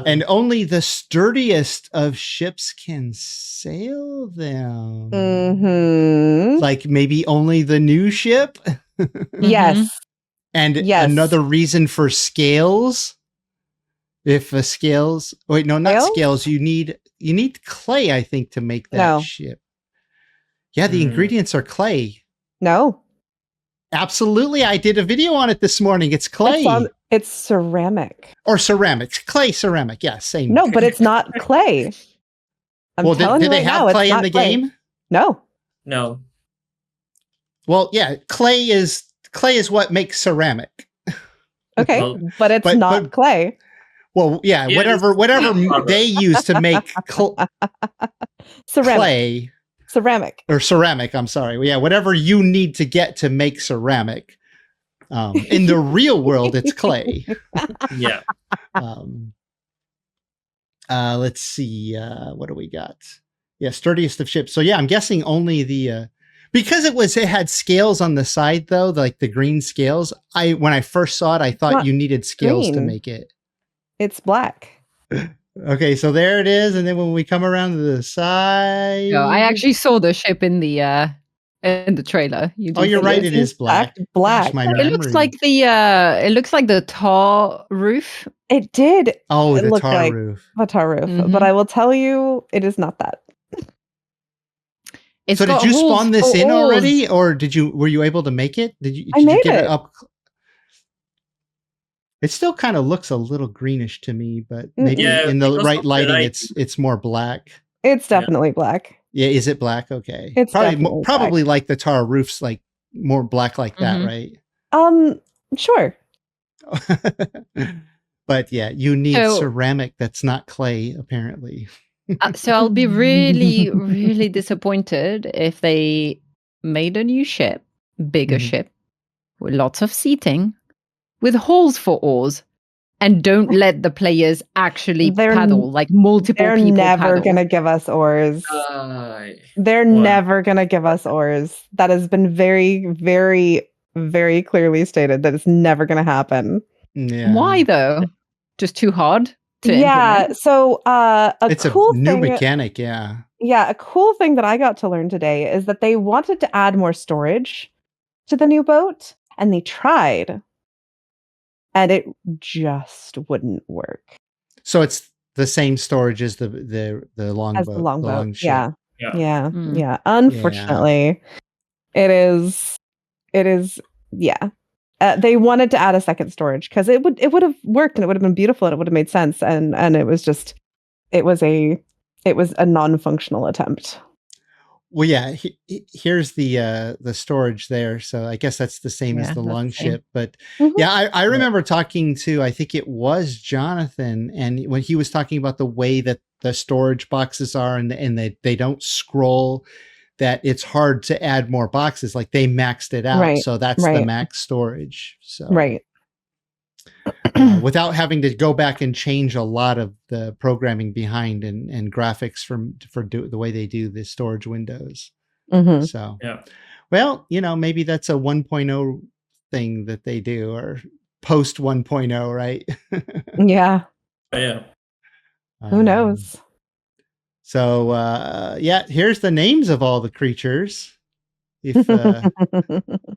And only the sturdiest of ships can sail them. Mm-hmm. Like maybe only the new ship. Yes. And Yes. another reason for scales. If scales, wait, no, not Scales? scales. You need clay, I think, to make that No. ship. Yeah, the ingredients are clay. No. Absolutely. I did a video on it this morning. It's clay. It's ceramic. Or ceramics. Clay, ceramic. Yeah, same. No, but it's not clay. I'm well, telling did you they right have now, clay it's in not the clay. game? No. No. Well, yeah, clay is what makes ceramic. Okay, Well, but it's but- not but- clay. Well, yeah, Yeah, whatever they use to make Ceramic. clay Ceramic. or ceramic, I'm sorry. Yeah, whatever you need to get to make ceramic. In the real world, it's clay. Yeah. Let's see. What do we got? Yeah, sturdiest of ships. So yeah, I'm guessing only the because it had scales on the side though, like the green scales. When I first saw it, I thought Not you needed scales to green. make it. It's black. Okay, so there it is, and then when we come around to the side, No, I actually saw the ship in the trailer. You Oh, do you're see right. it. It is black. Black. Gosh, my It looks memory. like the tar roof. It did Oh, it the looked tar like roof. a tar roof, Mhm. but I will tell you, it is not that. It's So did got you holes spawn this for in oars. already, or were you able to make it? Did you I made get it. it up? It still kind of looks a little greenish to me, but maybe Yeah, in the because right of the lighting, light. it's more black. It's definitely black. Yeah, is it black? Okay, It's definitely probably like the tar roofs, like more black like that, Mhm. right? Sure. But yeah, you need So- ceramic that's not clay, apparently. So I'll be really, really disappointed if they made a new ship, bigger Mhm. ship, with lots of seating, with holes for oars, and don't let the players actually They're paddle, like multiple They're people never paddle. going to give us oars. They're Wow. never going to give us oars. That has been very, very, very clearly stated that it's never going to happen. Yeah. Why though? Just too hard to Yeah. implement. So It's a cool new thing. mechanic, yeah. Yeah, a cool thing that I got to learn today is that they wanted to add more storage to the new boat, and they tried, and it just wouldn't work So it's the same storage as the long as boat, the longboat. long ship. Yeah, Yeah. yeah, Mm. yeah. Unfortunately, it is. Yeah. They wanted to add a second storage because it would have worked and it would have been beautiful and it would have made sense, and it was just it was a non-functional attempt. Well, yeah. Here's the storage there. So I guess that's the same as Yeah, the that's long the same. ship. But Mhm. yeah, I remember talking to, I think it was Jonathan, and when he was talking about the way that the storage boxes are, and they don't scroll, that it's hard to add more boxes. Like they maxed it out, Right, so that's the right. max storage. So Right. without having to go back and change a lot of the programming behind and graphics the way they do the storage windows. Mhm. So, Yeah. well, maybe that's a 1.0 thing that they do, or post 1.0, right? Yeah. Yeah. Who knows? So, yeah, here's the names of all the creatures. If I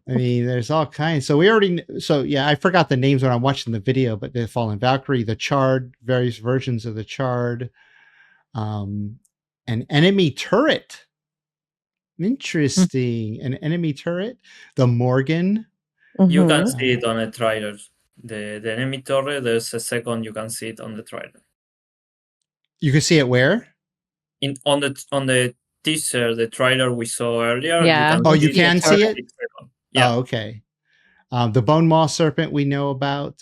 mean, there's all kinds. So I forgot the names when I'm watching the video, but the Fallen Valkyrie, the Charred, various versions of the Charred, an enemy turret. Interesting. An enemy turret, the Morgan. You can Mhm. see it on the trailer. The enemy torre, there's a second you can see it on the trailer. You can see it where? On the teaser, the trailer we saw earlier, Yeah. Oh, you you can see it? second. Yeah. Oh, okay. The Bone Maw Serpent we know about.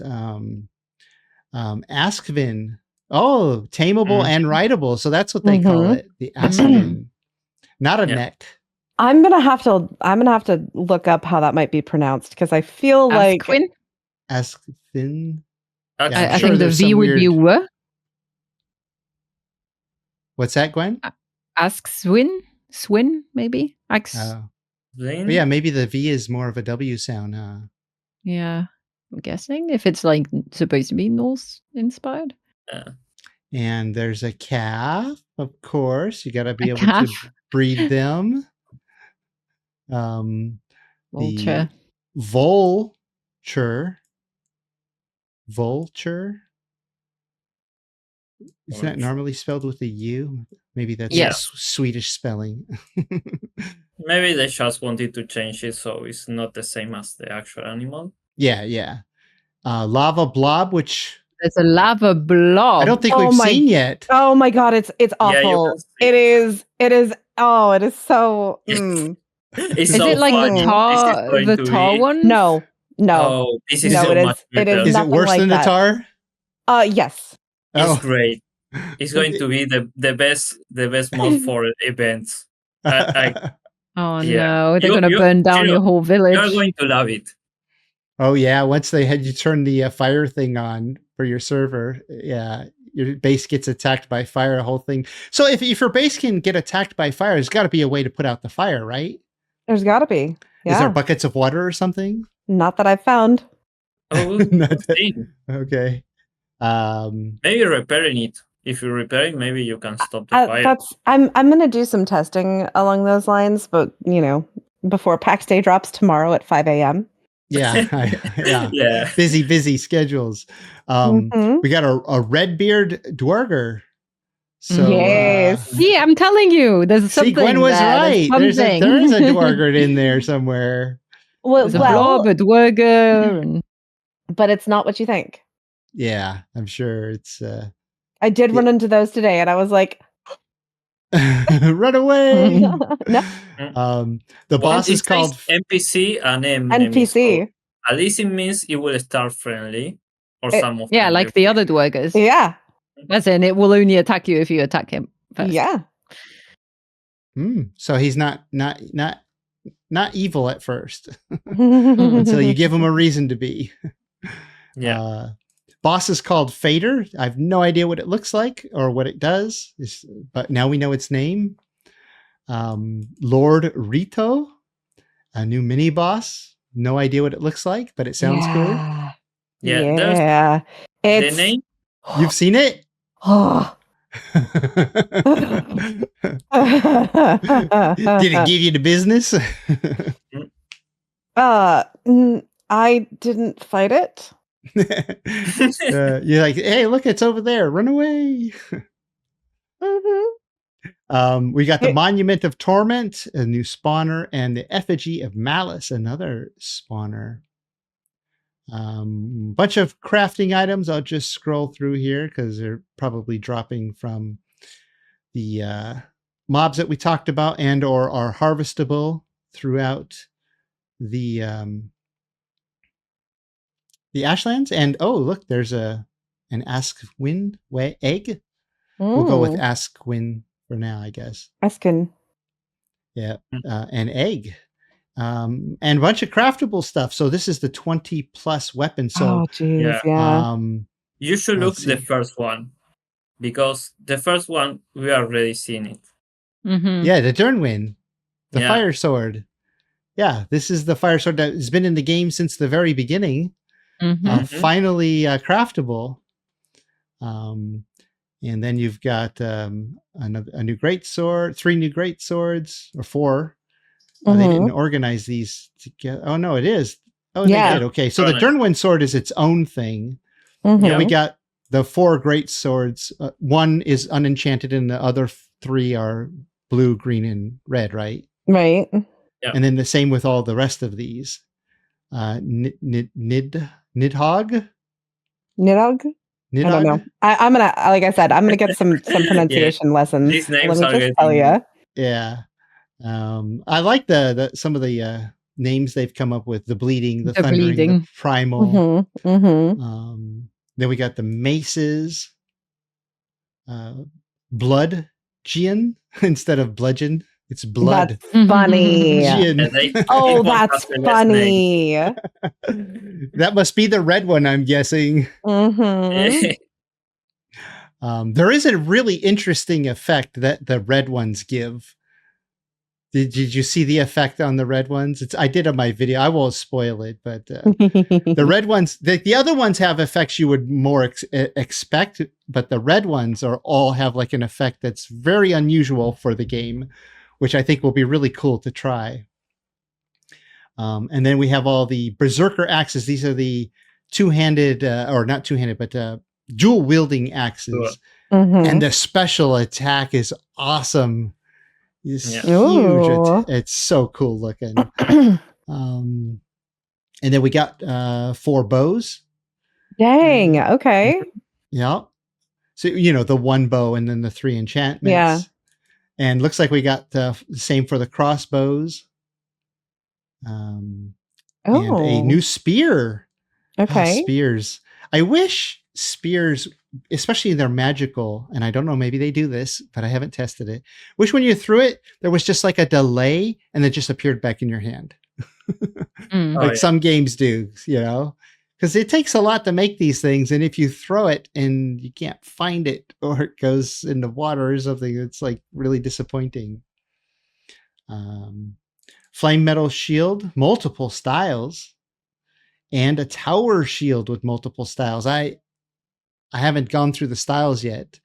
Askvin. Oh, tameable and rideable. So that's what they call Mhm. it. The Askvin. Not a Yeah. neck. I'm gonna have to look up how that might be pronounced because I feel like Asquin? Askvin. That's- Yeah, I'm I sure think the there's V some would be weird- W. What's that, Gwen? Ask Swin, maybe? Oh. Then But yeah, maybe the V is more of a W sound, huh? Yeah. I'm guessing if it's like supposed to be Norse inspired. And there's a calf, of course. You got to be A able to calf. breed them. The Vulture. Vulture. Isn't that Vulture. normally spelled with a U? Maybe that's Yes. Swedish spelling. maybe they just wanted to change it so it's not the same as the actual animal. Yeah. Lava Blob, which There's a lava blob. I don't think Oh we've my- seen yet. oh my god, it's Yeah, you awful. can see It is oh, it is so It's Is so it like funny. the tar one? no. Oh, this is No, so it is- much it better. is Is it nothing worse like than that. the tar? Yes. It's Oh. great. It's going to be the best mod for events. Oh Yeah. no, they're You- gonna you- burn down you- your whole village. You're going to love it. Oh yeah, once they had you turn the fire thing on for your server, yeah, your base gets attacked by fire, the whole thing. So if your base can get attacked by fire, there's got to be a way to put out the fire, right? There's gotta be. Yeah. Is there buckets of water or something? Not that I've found. Oh, Not we'll that- see. Okay. Maybe repairing it. If you repair it, maybe you can stop the fire. I'm gonna do some testing along those lines, but before PAX Day drops tomorrow at 5 a.m. Yeah, yeah. Yeah. Busy schedules. Mhm. We got a Redbeard Dwarger. So Yes. Yeah, I'm telling you, there's see, something. Gwen was there. right. There's There is a something. Dwarger in there somewhere. Well, There's a blob, a dwerger, and but it's not what you think. Yeah, I'm sure it's I did run into those today, and I was like, run away. no. The Well, boss it is says called NPC and enemy. NPC. So at least it means it will start friendly, or It- some of yeah, them like will. the other dwergers. Yeah. As in, it will only attack you if you attack him first. Yeah. so he's not evil at first until you give him a reason to be. Yeah. Boss is called Fader. I have no idea what it looks like or what it does, but now we know its name. Lord Rito, a new mini boss. No idea what it looks like, but it sounds cool. Yeah, there's Yeah. the It's name. You've seen it? Oh. Did it give you the business? I didn't fight it. You're like, hey, look, it's over there. Run away. We got the Monument of Torment, a new spawner, and the Effigy of Malice, another spawner. Bunch of crafting items. I'll just scroll through here because they're probably dropping from the mobs that we talked about and or are harvestable throughout the Ashlands. And oh, look, there's an Askwin egg. We'll go with Askwin for now, I guess. Askin. Yeah, an egg. And a bunch of craftable stuff. So this is the 20 plus weapon. So yeah. You should look the first one because the first one we already seen it. Yeah, the Durnwin, the fire sword. Yeah, this is the fire sword that has been in the game since the very beginning. Finally craftable. And then you've got a new great sword, 3 new great swords, or 4. They didn't organize these together. Oh no, it is. Oh, yeah. They did. Okay, so the Durnwin sword is its own thing. And we got the 4 great swords. 1 is unenchanted, and the other 3 are blue, green, and red. Right. Right. Yeah. And then the same with all the rest of these. Nidhogg. I don't know. I'm gonna, like I said, I'm gonna get some pronunciation lessons. These names Let me are just tell you. Yeah. I like the some of the names they've come up with: the bleeding, the thundering, the primal. Then we got the maces, blood Gian instead of bludgeon. It's blood. That's funny. Oh, that's funny. That must be the red one, I'm guessing. There is a really interesting effect that the red ones give. Did you see the effect on the red ones? I did on my video. I won't spoil it, but the red ones, the other ones have effects you would more expect, but the red ones all have like an effect that's very unusual for the game, which I think will be really cool to try. And then we have all the Berserker axes. These are the two-handed, or not two-handed, but dual-wielding axes. And the special attack is awesome. It's huge. It's so cool looking. And then we got 4 bows. Dang. Okay. Yeah. So, the 1 bow and then the 3 enchantments. Yeah. And looks like we got the same for the crossbows. And a new spear. Okay. Spears. I wish spears, especially they're magical, and I don't know, maybe they do this, but I haven't tested it. Wish when you threw it, there was just like a delay and it just appeared back in your hand. Some games do, because it takes a lot to make these things. And if you throw it and you can't find it, or it goes in the water or something, it's like really disappointing. Flame metal shield, multiple styles, and a tower shield with multiple styles. I haven't gone through the styles yet.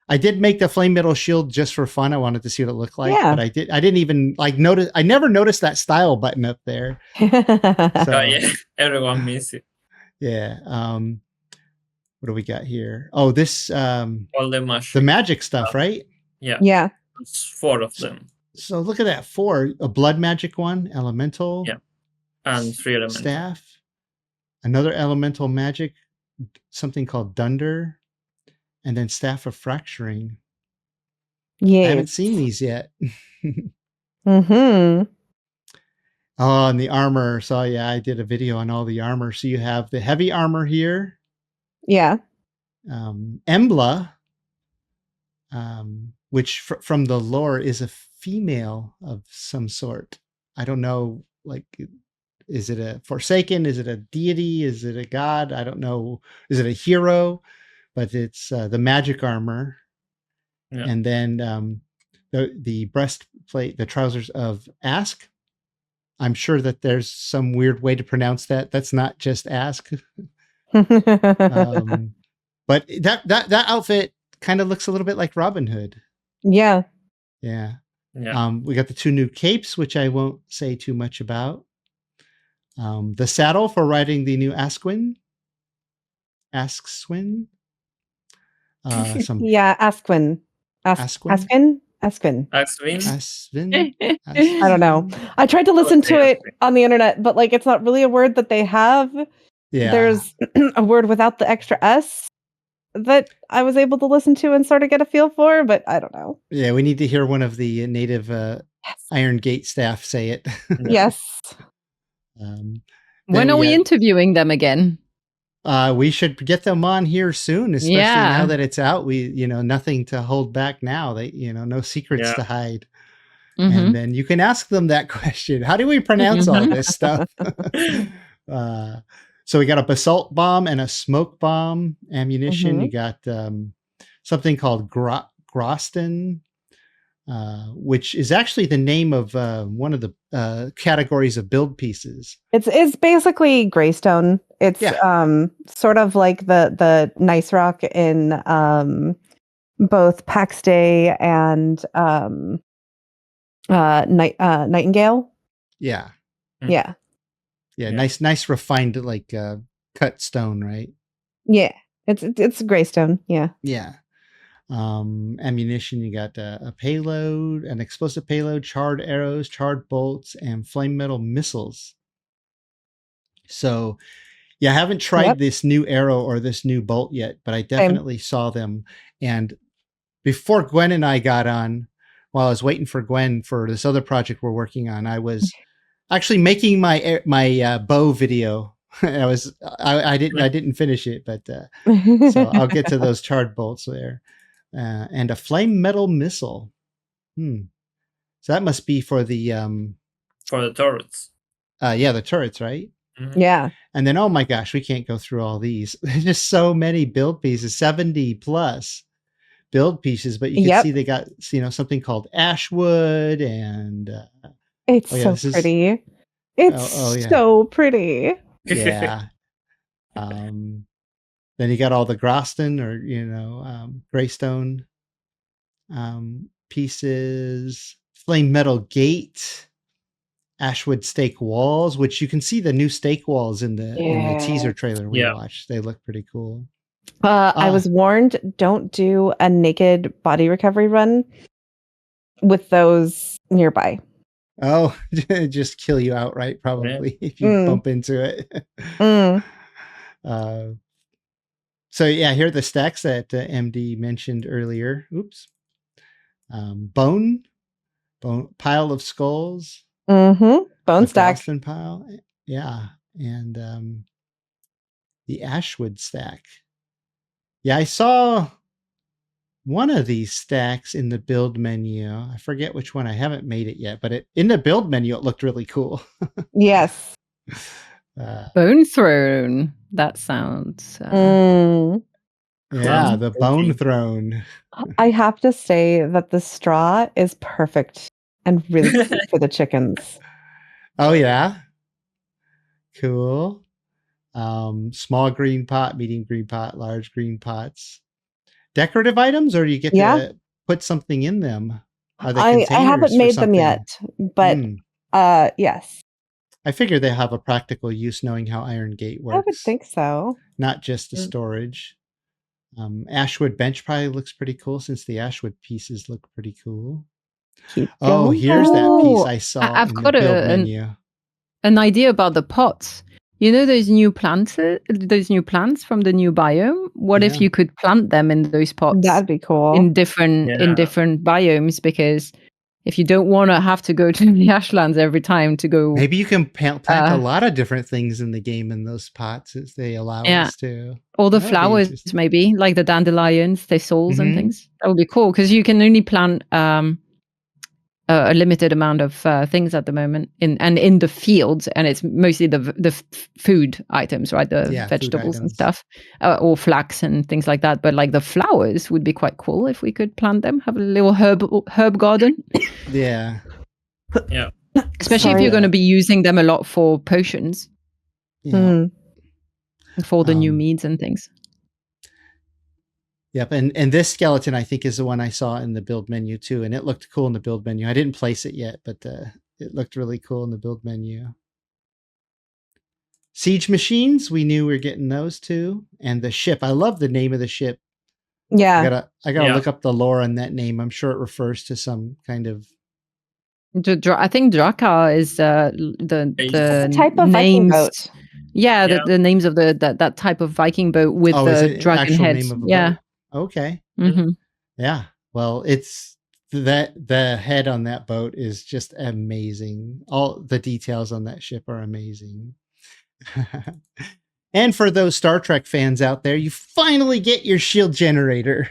I did make the flame metal shield just for fun. I wanted to see what it looked like, but I didn't even notice. I never noticed that style button up there. Everyone misses it. Yeah. What do we got here? Oh, this all the magic stuff, right? Yeah. It's 4 of them. So look at that, 4. A blood magic one, elemental. Yeah. And 3 elemental. Staff. Another elemental magic, something called Dunder. And then Staff of Fracturing. Yeah. I haven't seen these yet. Oh, and the armor. So I did a video on all the armor. So you have the heavy armor here. Yeah. Embla, which from the lore is a female of some sort. I don't know, is it a Forsaken? Is it a deity? Is it a god? I don't know. Is it a hero? But it's the magic armor. Yeah. And then the breastplate, the trousers of Ask. I'm sure that there's some weird way to pronounce that. That's not just Ask. But that outfit kind of looks a little bit like Robin Hood. Yeah. Yeah. Yeah. We got the 2 new capes, which I won't say too much about. The saddle for riding the new Askwin. Some Yeah, Askwin. Askwin? Askwin. Asvin? I don't know. I tried to listen to it on the internet, but like it's not really a word that they have. Yeah. There's a word without the extra S that I was able to listen to and sort of get a feel for, but I don't know. Yeah, we need to hear one of the native Iron Gate staff say it. Yes. When are we interviewing them again? We should get them on here soon, especially now that it's out. We, nothing to hold back now. They, no secrets to hide. Mm-hmm. And then you can ask them that question. How do we pronounce all this stuff? So we got a basalt bomb and a smoke bomb ammunition. You got something called Groston, which is actually the name of one of the categories of build pieces. It's basically Greystone. It's sort of like the nice rock in both Pax Day and Nightingale. Yeah. Yeah. Yeah, nice refined like cut stone, right? Yeah. It's Greystone. Yeah. Yeah. Ammunition, you got a payload, an explosive payload, charred arrows, charred bolts, and flame metal missiles. So yeah, I haven't tried this new arrow or this new bolt yet, but I definitely saw them. And before Gwen and I got on, while I was waiting for Gwen for this other project we're working on, I was actually making my bow video. I didn't finish it, but so I'll get to those charred bolts there. And a flame metal missile. So that must be for the turrets. Yeah, the turrets, right? Mm-hmm. Yeah. And then, oh my gosh, we can't go through all these. There's just so many build pieces, 70 plus build pieces. But you can see they got something called Ashwood, and it's so pretty. It's so pretty. Yeah. Then you got all the Groston or Greystone pieces, flame metal gate, Ashwood stake walls, which you can see the new stake walls in the teaser trailer we watched. They look pretty cool. I was warned, don't do a naked body recovery run with those nearby. Oh, just kill you outright probably if you bump into it. So yeah, here are the stacks that MD mentioned earlier. Oops. Bone pile of skulls. Bone stack. Boston pile. Yeah. And the Ashwood stack. Yeah, I saw one of these stacks in the build menu. I forget which one. I haven't made it yet, but in the build menu, it looked really cool. Yes. Bone Throne. That sounds. Yeah, the Bone Throne. I have to say that the straw is perfect and really cute for the chickens. Oh yeah, cool. Small green pot, medium green pot, large green pots. Decorative items, or do you get to put something in them? Are they I haven't made them yet, but yes. I figure they have a practical use knowing how Iron Gate works. I would think so. Not just the storage. Ashwood bench probably looks pretty cool since the Ashwood pieces look pretty cool. Here's that piece I saw I've in got the build menu. An idea about the pots. You know those new plants from the new biome? What if you could plant them in those pots? That'd be cool. In different biomes, because if you don't want to have to go to the Ashlands every time to go... Maybe you can plant a lot of different things in the game in those pots if they allow us to. All the flowers, maybe, like the dandelions, thistles and things. That would be cool, because you can only plant a limited amount of things at the moment in the fields, and it's mostly the food items, right? The vegetables and stuff, or flax and things like that. But like the flowers would be quite cool if we could plant them, have a little herb garden. Yeah. Especially if you're going to be using them a lot for potions. Yeah. For the new meads and things. Yep, and this skeleton I think is the one I saw in the build menu too, and it looked cool in the build menu. I didn't place it yet, but it looked really cool in the build menu. Siege machines, we knew we were getting those too, and the ship. I love the name of the ship. Yeah. I gotta look up the lore on that name. I'm sure it refers to some kind of. I think Drakkar is the type of Viking names. boat. Yeah, the names of that type of Viking boat with is the it an dragon actual heads. name of a Yeah. boat? Okay. Mm-hmm. Yeah. Well, it's the head on that boat is just amazing. All the details on that ship are amazing. And for those Star Trek fans out there, you finally get your shield generator.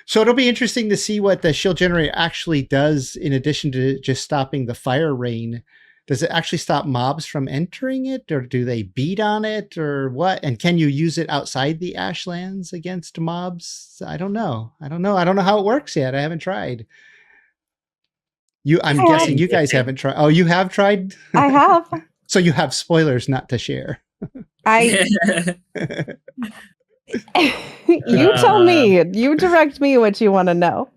So it'll be interesting to see what the shield generator actually does in addition to just stopping the fire rain. Does it actually stop mobs from entering it, or do they beat on it, or what? And can you use it outside the Ashlands against mobs? I don't know. I don't know how it works yet. I haven't tried. I'm guessing you guys haven't tried. Oh, you have tried? I have. So you have spoilers not to share. You tell me. You direct me what you want to know.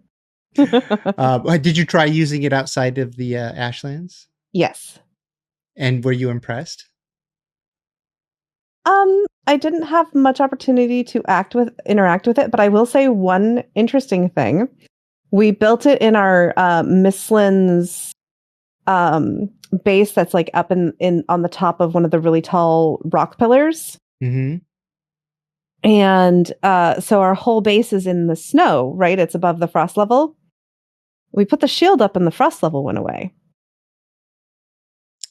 Did you try using it outside of the Ashlands? Yes. And were you impressed? I didn't have much opportunity to interact with it, but I will say one interesting thing. We built it in our Mistlands base that's like up in on the top of one of the really tall rock pillars. Mm-hmm. And so our whole base is in the snow, right? It's above the frost level. We put the shield up and the frost level went away.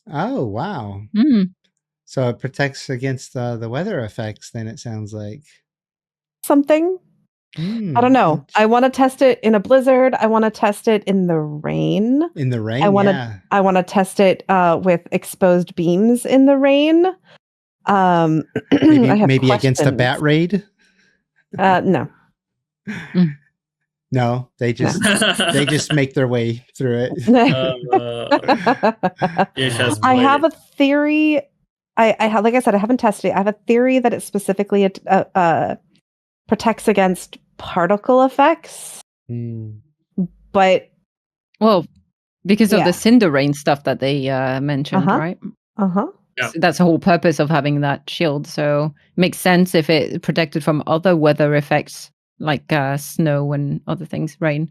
Oh, wow. Mm. So it protects against the weather effects, then it sounds like. Something. I don't know. I want to test it in a blizzard. I want to test it in the rain. In the rain, I want to test it with exposed beams in the rain. Maybe against a bat raid? No. No, they just make their way through it. I have a theory. I have, like I said, I haven't tested it. I have a theory that it specifically protects against particle effects. But because of the cinder rain stuff that they mentioned, right? Yeah. So that's the whole purpose of having that shield. So it makes sense if it protected from other weather effects like snow and other things, rain.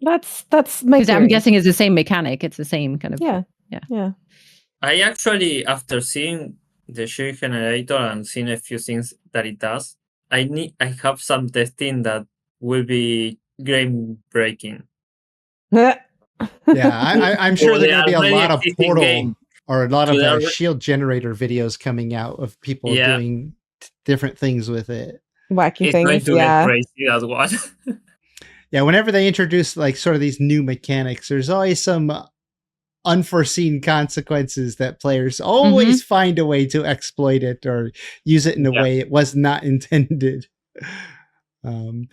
That's my theory. I'm guessing it's the same mechanic. It's the same kind of yeah. I actually, after seeing the shield generator and seeing a few things that it does, I have some testing that will be game-breaking. Yeah, I'm sure there's going to be a lot of portal or a lot of shield generator videos coming out of people doing different things with it. Wacky things, going to get crazy as well. Yeah, whenever they introduce like sort of these new mechanics, there's always some unforeseen consequences that players always find a way to exploit it or use it in a way it was not intended. And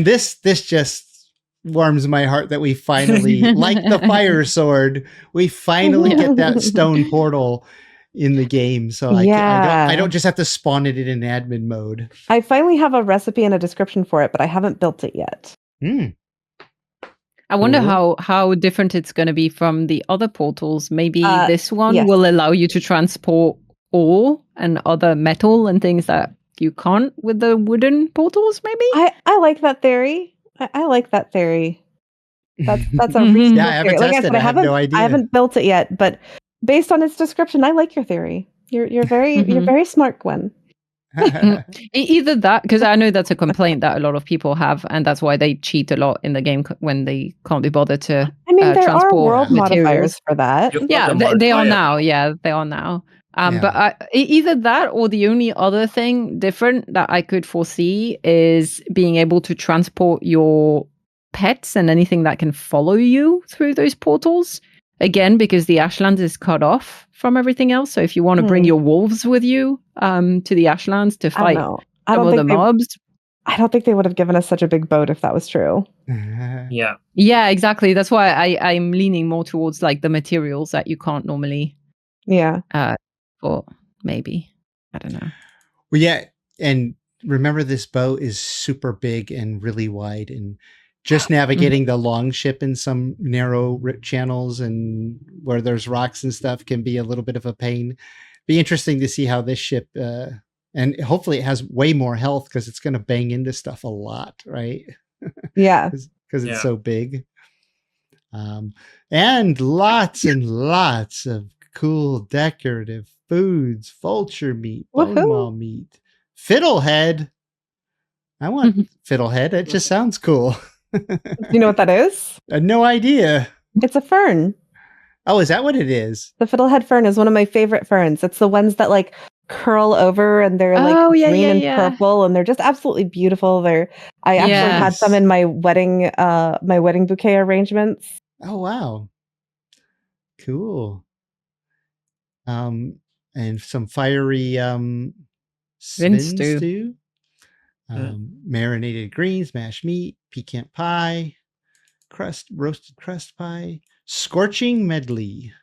this just warms my heart that we finally, like the fire sword, we finally get that stone portal in the game. So I don't just have to spawn it in admin mode. I finally have a recipe and a description for it, but I haven't built it yet. I wonder how different it's going to be from the other portals. Maybe this one will allow you to transport ore and other metal and things that you can't with the wooden portals, maybe? I like that theory. I like that theory. That's a reasonable I haven't theory. tested it. I have no idea. I haven't built it yet, but based on its description, I like your theory. You're very smart, Gwen. Either that, because I know that's a complaint that a lot of people have, and that's why they cheat a lot in the game when they can't be bothered to there transport are world materials. modifiers for that. Yeah, they are now. Yeah, they are now. But either that or the only other thing different that I could foresee is being able to transport your pets and anything that can follow you through those portals. Again, because the Ashlands is cut off from everything else. So if you want to bring your wolves with you to the Ashlands to fight some of the mobs. I don't think they would have given us such a big boat if that was true. Yeah, exactly. That's why I'm leaning more towards like the materials that you can't normally. Or maybe. I don't know. Well, yeah, and remember, this boat is super big and really wide, and just navigating the long ship in some narrow channels and where there's rocks and stuff can be a little bit of a pain. Be interesting to see how this ship, and hopefully it has way more health because it's going to bang into stuff a lot, right? Yeah. Because it's so big. And lots of cool decorative foods, vulture meat, bone maw meat, fiddlehead. I want fiddlehead. It just sounds cool. You know what that is? No idea. It's a fern. Oh, is that what it is? The fiddlehead fern is one of my favorite ferns. It's the ones that like curl over and they're like green and purple, and they're just absolutely beautiful. I actually had some in my wedding bouquet arrangements. Oh wow. Cool. And some fiery Sven stew. Marinated greens, mashed meat, pecan pie, roasted crust pie, scorching medley,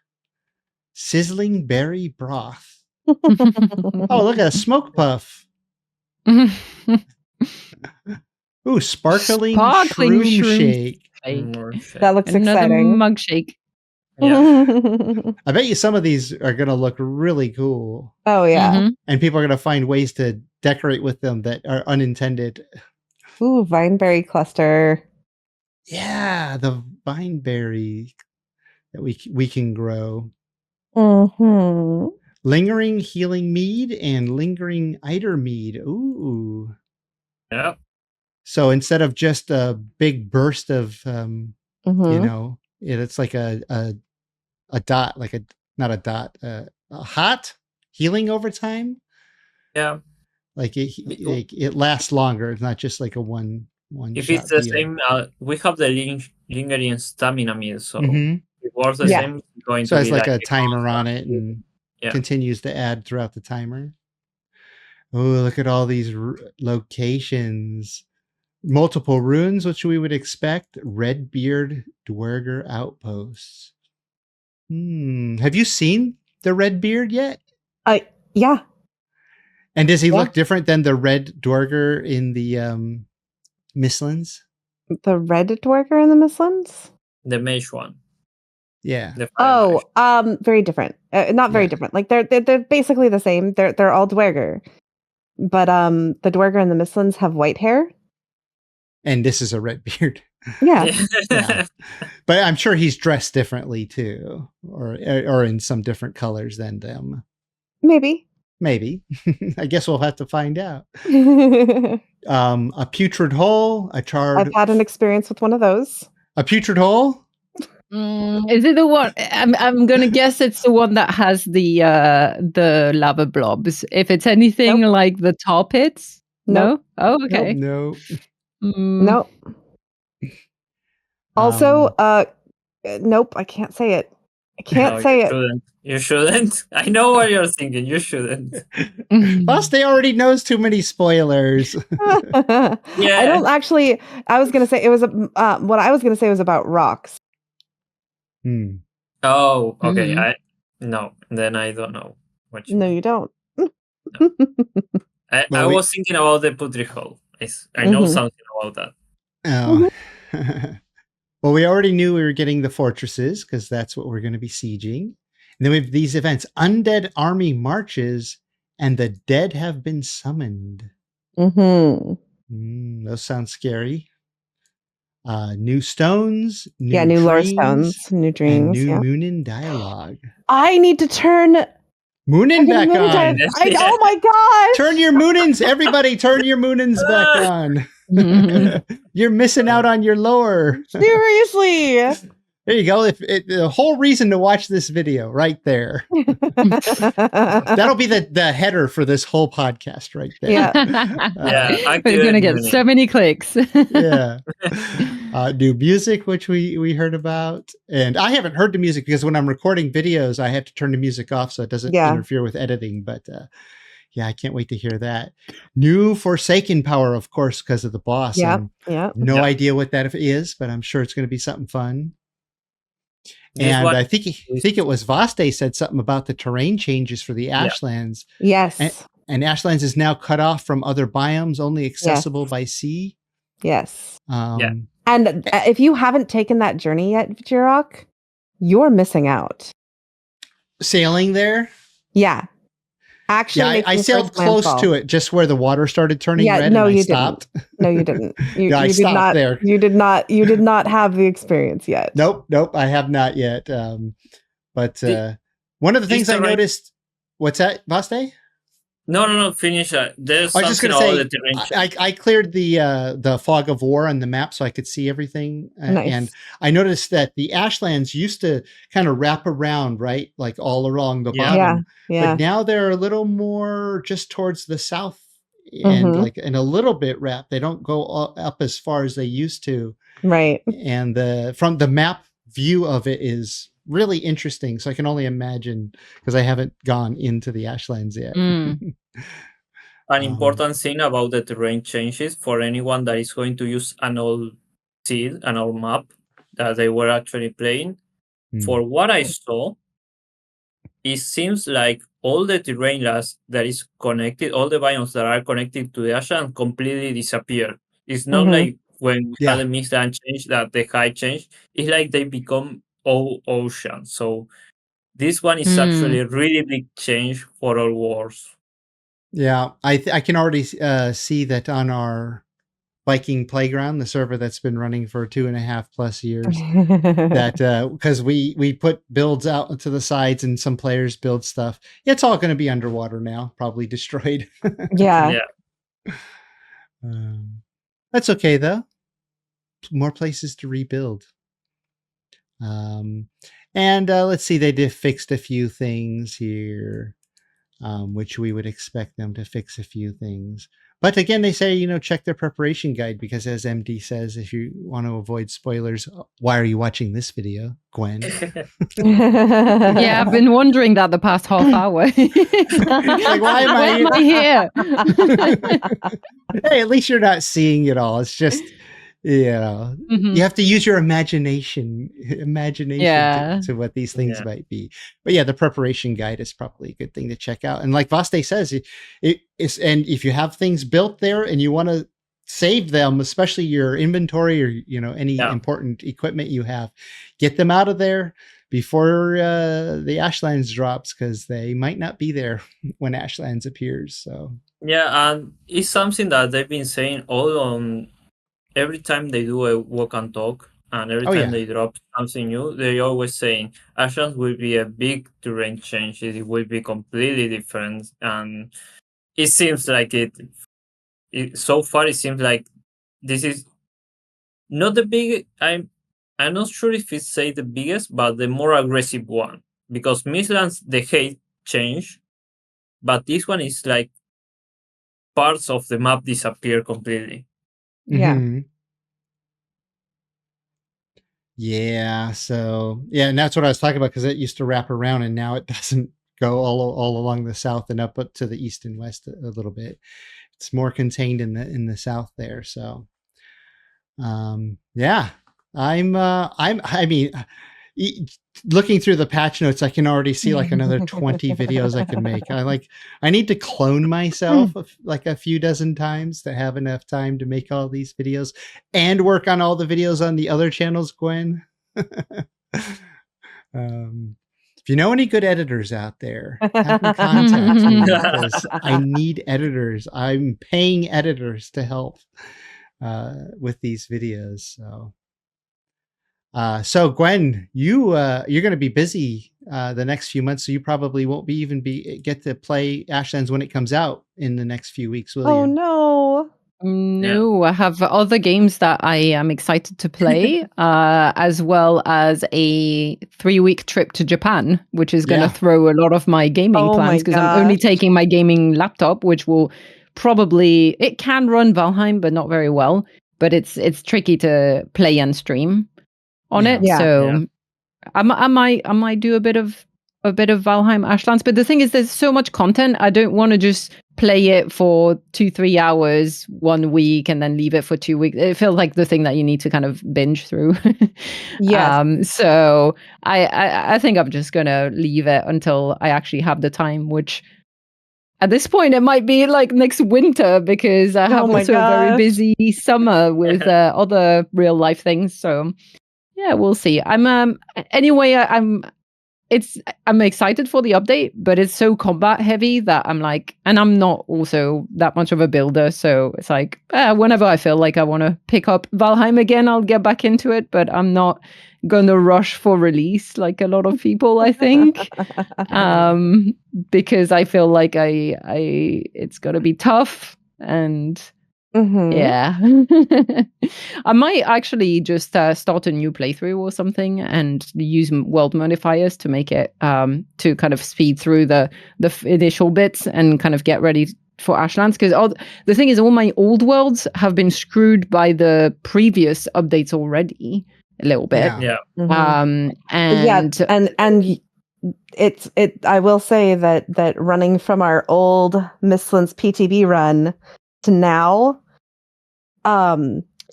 sizzling berry broth. Oh, look at a smoke puff. Ooh, sparkling shroom shake. That looks exciting. Mug shake. Yeah. I bet you some of these are going to look really cool. Oh, yeah. And people are going to find ways to decorate with them that are unintended. Ooh, vineberry cluster. Yeah, the vineberry that we can grow. Mm-hmm. Lingering healing mead and lingering eider mead. Ooh. Yeah. So instead of just a big burst of, it's like a dot, like not a dot, a hot healing over time. Yeah. Like it lasts longer. It's not just like a one. If it's the same, we have the lingering stamina meal, so it works the same. It's going so to it's be like a timer on it and continues to add throughout the timer. Oh, look at all these locations. Multiple runes, which we would expect. Redbeard Dwerger outposts. Have you seen the Redbeard yet? Yeah. And does he look different than the Red Dwerger in the Mistlands? The Red Dwerger in the Mistlands? The mage one. Yeah. Very different. Not very different. Like they're basically the same. They're all Dwerger. But the Dwerger and the Mistlands have white hair. And this is a Redbeard. Yeah. But I'm sure he's dressed differently too, or in some different colors than them. Maybe. I guess we'll have to find out. A putrid hole, a charred. I've had an experience with one of those. A putrid hole? Is it the one? I'm gonna guess it's the one that has the lava blobs. If it's anything like the tar pits, no. Oh, okay. No. Nope. Also, nope. I can't say it. You shouldn't. I know what you're thinking. You shouldn't. Plus, they already knows too many spoilers. I don't actually. I was gonna say it was what I was gonna say was about rocks. Oh, okay. No, then I don't know. You don't. No. I was thinking about the putrid hole. I know something about that. Oh. Well, we already knew we were getting the fortresses because that's what we're going to be sieging. And then we have these events: Undead Army Marches and the Dead Have Been Summoned. Those sound scary. New stones, new lore stones, new dreams, and new Moonin dialogue. I need to turn Moonin back on. Oh my god! Turn your Moonins, everybody! Turn your Moonins back on. You're missing out on your lore. Seriously. There you go. The whole reason to watch this video right there. That'll be the header for this whole podcast right there. Yeah. We're going to get so many clicks. Yeah. New music, which we heard about. And I haven't heard the music because when I'm recording videos, I have to turn the music off so it doesn't interfere with editing. But I can't wait to hear that. New Forsaken power, of course, because of the boss. No idea what that is, but I'm sure it's going to be something fun. And I think it was Vaste said something about the terrain changes for the Ashlands. Yes. and Ashlands is now cut off from other biomes, only accessible by sea. Yes. Yeah. And if you haven't taken that journey yet, Jirok, you're missing out. Sailing there? Yeah. Actually, Yeah, I sailed close to it, just where the water started turning red. No, and you I stopped. didn't. No, you didn't. I you stopped did not, there. You did not have the experience yet. Nope, I have not yet. But one of the things I noticed. What's that, Vaste? No. Finish. There's I was just something going about to the say, terrain. I cleared the fog of war on the map so I could see everything. Nice. And I noticed that the Ashlands used to kind of wrap around, right? Like all along the bottom. Yeah. But now they're a little more just towards the south and and a little bit wrapped. They don't go up as far as they used to. Right. And from the map view of it is really interesting. So I can only imagine, because I haven't gone into the Ashlands yet. An important thing about the terrain changes for anyone that is going to use an old seed, an old map that they were actually playing. For what I saw, it seems like all the terrain that is connected, all the biomes that are connected to the ocean completely disappear. It's not like when we had a mix and change that the high change. It's like they become all ocean. So this one is actually a really big change for all wars. Yeah, I can already see that on our Viking playground, the server that's been running for 2.5+ years, that because we put builds out to the sides and some players build stuff. It's all going to be underwater now, probably destroyed. Yeah. That's okay though. More places to rebuild. And let's see, they fixed a few things here. Which we would expect them to fix a few things. But again, they say, check their preparation guide, because as MD says, if you want to avoid spoilers, why are you watching this video, Gwen? Yeah, I've been wondering that the past half hour. Like, why am I here? Hey, at least you're not seeing it all. It's just, you have to use your imagination to what these things might be. But yeah, the preparation guide is probably a good thing to check out. And like Vaste says, it is, and if you have things built there and you want to save them, especially your inventory or any important equipment you have, get them out of there before the Ashlands drops, because they might not be there when Ashlands appears. So yeah, and it's something that they've been saying all on. Every time they do a walk and talk, and every time they drop something new, they're always saying Ashlands will be a big terrain change. It will be completely different, and it seems like it. So far, it seems like this is not the big. I'm not sure if it's the biggest, but the more aggressive one. Because Midlands, the hate change, but this one is like parts of the map disappear completely. Yeah. Yeah. So and that's what I was talking about, because it used to wrap around and now it doesn't go all along the south and up to the east and west a little bit. It's more contained in the south there. So looking through the patch notes, I can already see like another 20 videos I can make. I need to clone myself like a few dozen times to have enough time to make all these videos and work on all the videos on the other channels, Gwen. If you know any good editors out there, have them contact me, because I need editors. I'm paying editors to help with these videos. So Gwen, you're going to be busy the next few months, so you probably won't get to play Ashlands when it comes out in the next few weeks, will you? Oh no. No, I have other games that I am excited to play, as well as a 3-week trip to Japan, which is going to throw a lot of my gaming plans, because I'm only taking my gaming laptop, which will probably, it can run Valheim, but not very well. But it's tricky to play and stream on it. So I might do a bit of Valheim Ashlands. But the thing is, there's so much content. I don't want to just play it for 2-3 hours 1 week and then leave it for 2 weeks. It feels like the thing that you need to kind of binge through. So I think I'm just gonna leave it until I actually have the time, which at this point, it might be like next winter because I have also a very busy summer with other real life things. So yeah, we'll see. I'm excited for the update, but it's so combat heavy that I'm like, and I'm not also that much of a builder, so it's like whenever I feel like I want to pick up Valheim again, I'll get back into it, but I'm not gonna rush for release like a lot of people, I think, because I feel like it's gonna be tough and. Yeah. I might actually just start a new playthrough or something and use world modifiers to make it to kind of speed through the initial bits and kind of get ready for Ashlands, because the thing is all my old worlds have been screwed by the previous updates already a little bit. Yeah. And it's I will say that running from our old Mistlands PTB run to now,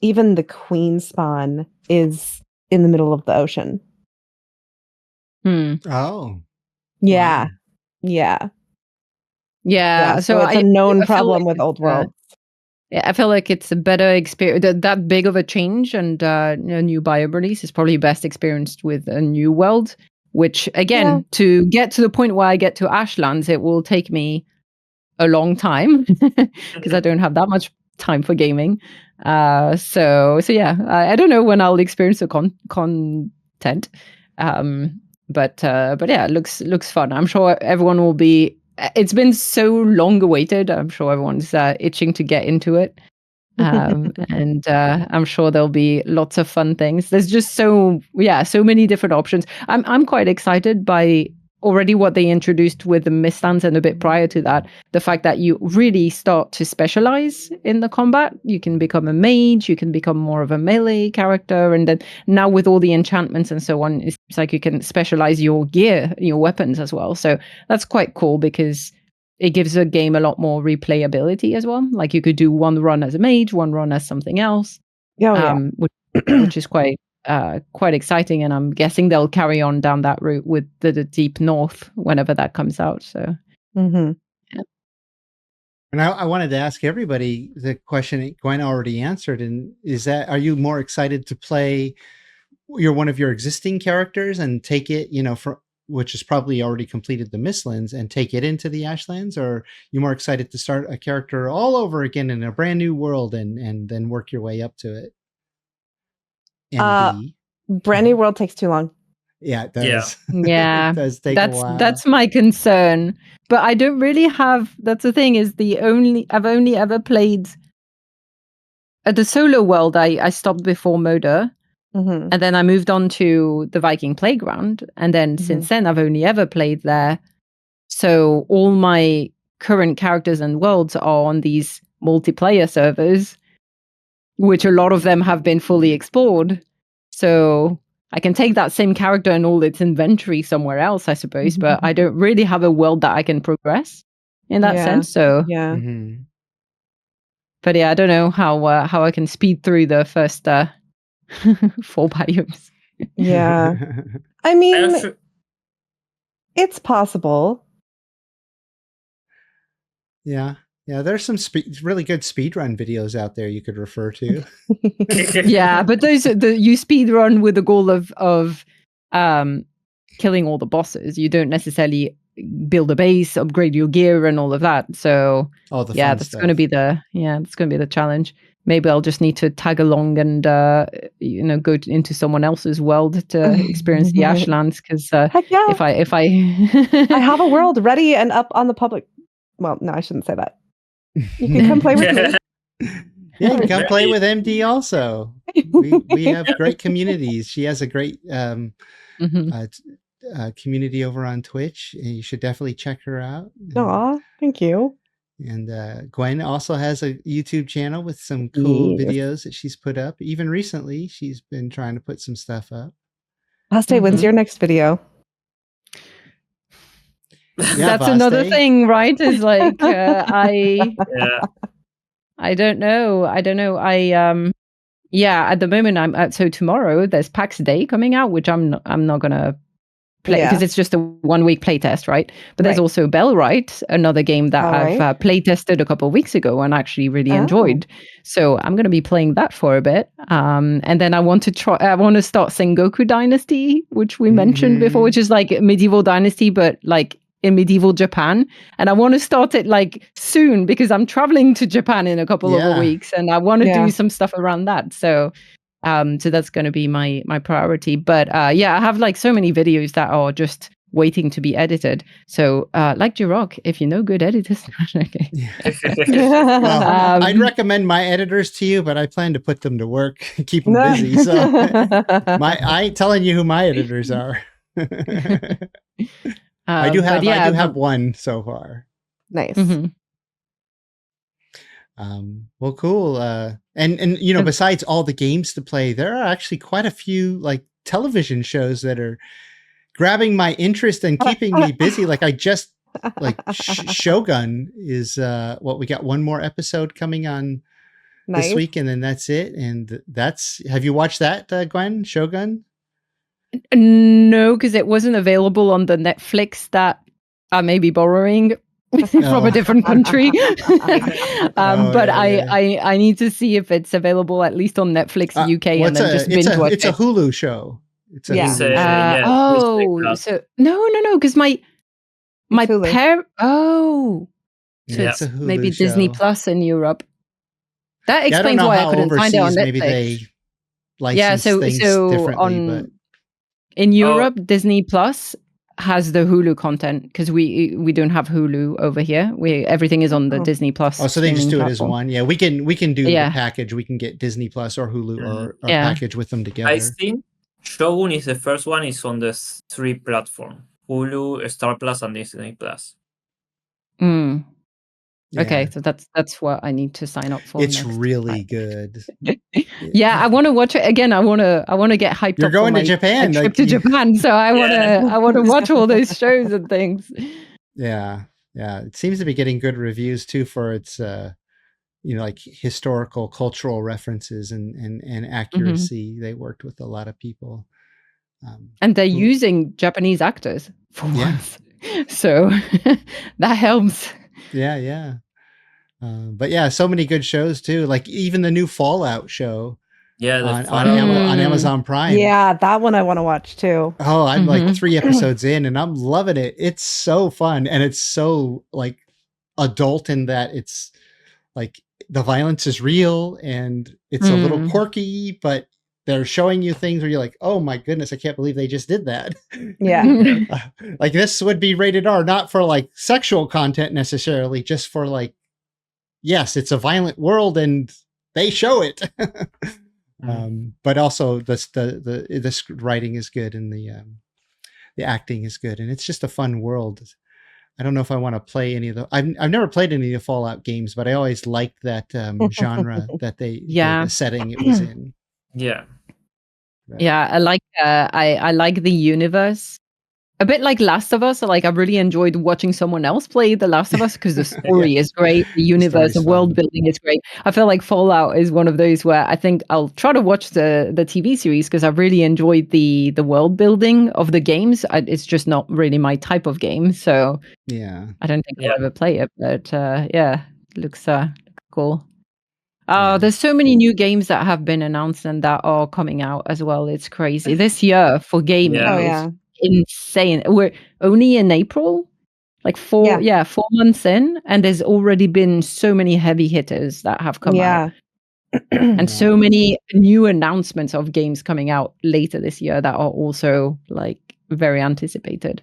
even the queen spawn is in the middle of the ocean. Oh. Yeah. Wow. Yeah. So it's a known problem with old worlds. Yeah, I feel like it's a better experience. That big of a change and a new bio release is probably best experienced with a new world, which again, to get to the point where I get to Ashlands, it will take me a long time because I don't have that much time for gaming. So yeah, I don't know when I'll experience the content. But yeah, it looks fun. I'm sure everyone will be. It's been so long awaited. I'm sure everyone's itching to get into it. And I'm sure there'll be lots of fun things. There's just so many different options. I'm quite excited by already what they introduced with the Mistlands and a bit prior to that, the fact that you really start to specialize in the combat. You can become a mage, you can become more of a melee character, and then now with all the enchantments and so on, it's like you can specialize your gear, your weapons as well. So that's quite cool because it gives a game a lot more replayability as well. Like you could do one run as a mage, one run as something else, which is quite exciting, and I'm guessing they'll carry on down that route with the Deep North whenever that comes out. So, And I wanted to ask everybody the question Gwen already answered, and is that, are you more excited to play one of your existing characters and take it, which has probably already completed the Mistlands, and take it into the Ashlands, or are you more excited to start a character all over again in a brand new world and then work your way up to it? Brand new world takes too long. Yeah, it does. Yeah. It does take a while. That's my concern. But I don't really have. That's the thing, is I've only ever played at the solo world. I stopped before Moda, and then I moved on to the Viking Playground, and then since then I've only ever played there. So all my current characters and worlds are on these multiplayer servers, which a lot of them have been fully explored. So I can take that same character and all its inventory somewhere else, I suppose, but I don't really have a world that I can progress in that sense. So but yeah, I don't know how I can speed through the first 4 biomes. Yeah, I mean, it's possible. Yeah, there's some really good speedrun videos out there you could refer to. Yeah, but you speedrun with the goal of killing all the bosses. You don't necessarily build a base, upgrade your gear, and all of that. So that's going to be the challenge. Maybe I'll just need to tag along and go into someone else's world to experience the Ashlands, because if I I have a world ready and up on the public. Well, no, I shouldn't say that. You can come play with me. Yeah, you can come play with MD also. We have great communities. She has a great community over on Twitch, and you should definitely check her out. Aw, thank you. And Gwen also has a YouTube channel with some cool videos that she's put up. Even recently, she's been trying to put some stuff up. Vaste, when's your next video? Yeah, that's another thing, right? Is like I don't know. At the moment so tomorrow there's PAX Day coming out, which I'm not gonna play because it's just a 1 week playtest, right? But there's also Bellwright, another game that I've playtested a couple of weeks ago and actually really enjoyed. So I'm going to be playing that for a bit. And then I want to start Sengoku Dynasty, which we mentioned before, which is like medieval dynasty, but like in medieval Japan. And I want to start it like soon because I'm traveling to Japan in a couple of weeks and I want to do some stuff around that. So that's going to be my priority. But I have like so many videos that are just waiting to be edited. So like Jirok, if you know good editors. Well, I'd recommend my editors to you, but I plan to put them to work, keep them busy. So I ain't telling you who my editors are. I do have one so far. Nice. Well, cool. And you know, besides all the games to play, there are actually quite a few like television shows that are grabbing my interest and keeping me busy. Like I just like Shogun is we got one more episode coming on this week, and then that's it. And have you watched that, Gwen? Shogun? No, because it wasn't available on the Netflix that I may be borrowing from a different country. But I need to see if it's available at least on Netflix UK and then just binge watch it. It's a Hulu show. It's a Hulu show. So no, because my parent. So it's maybe show. Disney Plus in Europe. That explains why I couldn't find it on Netflix. Maybe they license things differently, but in Europe, Disney Plus has the Hulu content because we don't have Hulu over here. Everything is on the Disney Plus. Oh, so they just do it as one. Yeah, we can do the package. We can get Disney Plus or Hulu or package with them together. I think Shogun is the first one. It's on the 3 platform: Hulu, Star Plus, and Disney Plus. Yeah. Okay, so that's what I need to sign up for. It's really good. I want to watch it again. I want to get hyped. You're going to Japan. Trip to Japan, so I want to watch all those shows and things. Yeah. It seems to be getting good reviews too for its like historical, cultural references and accuracy. They worked with a lot of people, and they're using Japanese actors for once, so that helps. Yeah. But so many good shows too. Like even the new Fallout show. On Amazon Prime. Yeah, that one I want to watch too. Oh, I'm like 3 episodes in and I'm loving it. It's so fun and it's so like adult in that it's like the violence is real and it's a little quirky, but they're showing you things where you're like, oh my goodness, I can't believe they just did that. Yeah. Like this would be rated R, not for like sexual content necessarily, just for like, yes, it's a violent world and they show it. But also the writing is good and the acting is good and it's just a fun world. I don't know if I want to play any of the. I've never played any of the Fallout games, but I always liked that genre that the setting it was in. Yeah. Yeah, I like the universe. A bit like Last of Us. Like I really enjoyed watching someone else play The Last of Us because the story is great, the universe, the world building is great. I feel like Fallout is one of those where I think I'll try to watch the TV series because I really enjoyed the world building of the games. It's just not really my type of game, so I don't think I'll ever play it. But looks cool. There's so many new games that have been announced and that are coming out as well. It's crazy. This year for gaming is insane. We're only in April, like 4 months in, and there's already been so many heavy hitters that have come out. And so many new announcements of games coming out later this year that are also like very anticipated.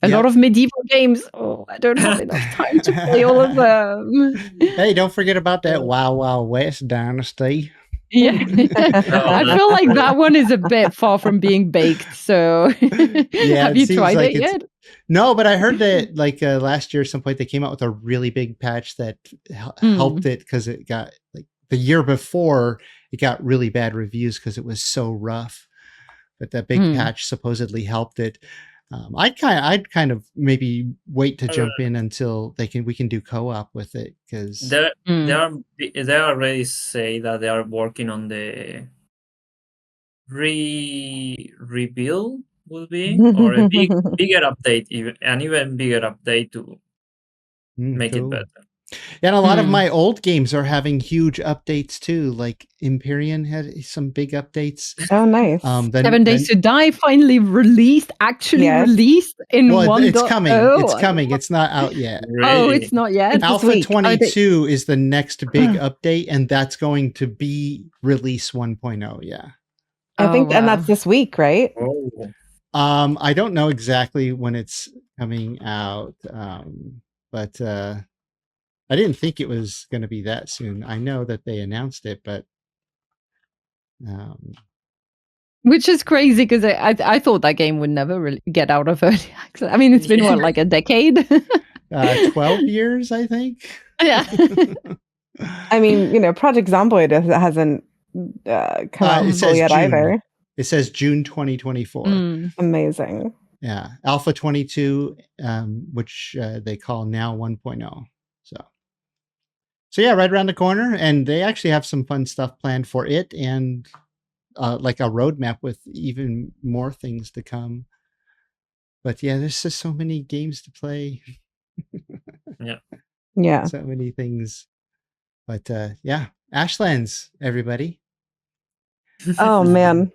A lot of medieval games. Oh, I don't have enough time to play all of them. Hey, don't forget about that Wild Wild West Dynasty. Yeah. I feel like that one is a bit far from being baked. So have you tried it yet? No, but I heard that like last year at some point they came out with a really big patch that helped it because it got like the year before it got really bad reviews because it was so rough. But that big patch supposedly helped it. I'd kind of maybe wait to jump in until we can do co-op with it because they already say that they are working on the rebuild will be, or a bigger update, an even bigger update to make it Cool. better. Yeah, and a lot of my old games are having huge updates too. Like Empyrean had some big updates. Oh, nice. 7 Days to Die finally released, released in well, 1.0. it's coming. It's coming. It's not out yet. Oh, it's not yet. It's this Alpha week. 22 is the next big update, and that's going to be release 1.0. Yeah. I think, and that's this week, right? Oh. I don't know exactly when it's coming out, but I didn't think it was going to be that soon. I know that they announced it, but which is crazy because I thought that game would never really get out of early access. I mean, it's been what, like a decade? 12 years, I think. Yeah. I mean, Project Zomboid hasn't come out full yet either. It says June 2024. Amazing. Yeah, Alpha 22, which they call now 1.0. So yeah, right around the corner, and they actually have some fun stuff planned for it, and like a roadmap with even more things to come. But yeah, there's just so many games to play. Yeah. So many things. But yeah, Ashlands, everybody. Oh man,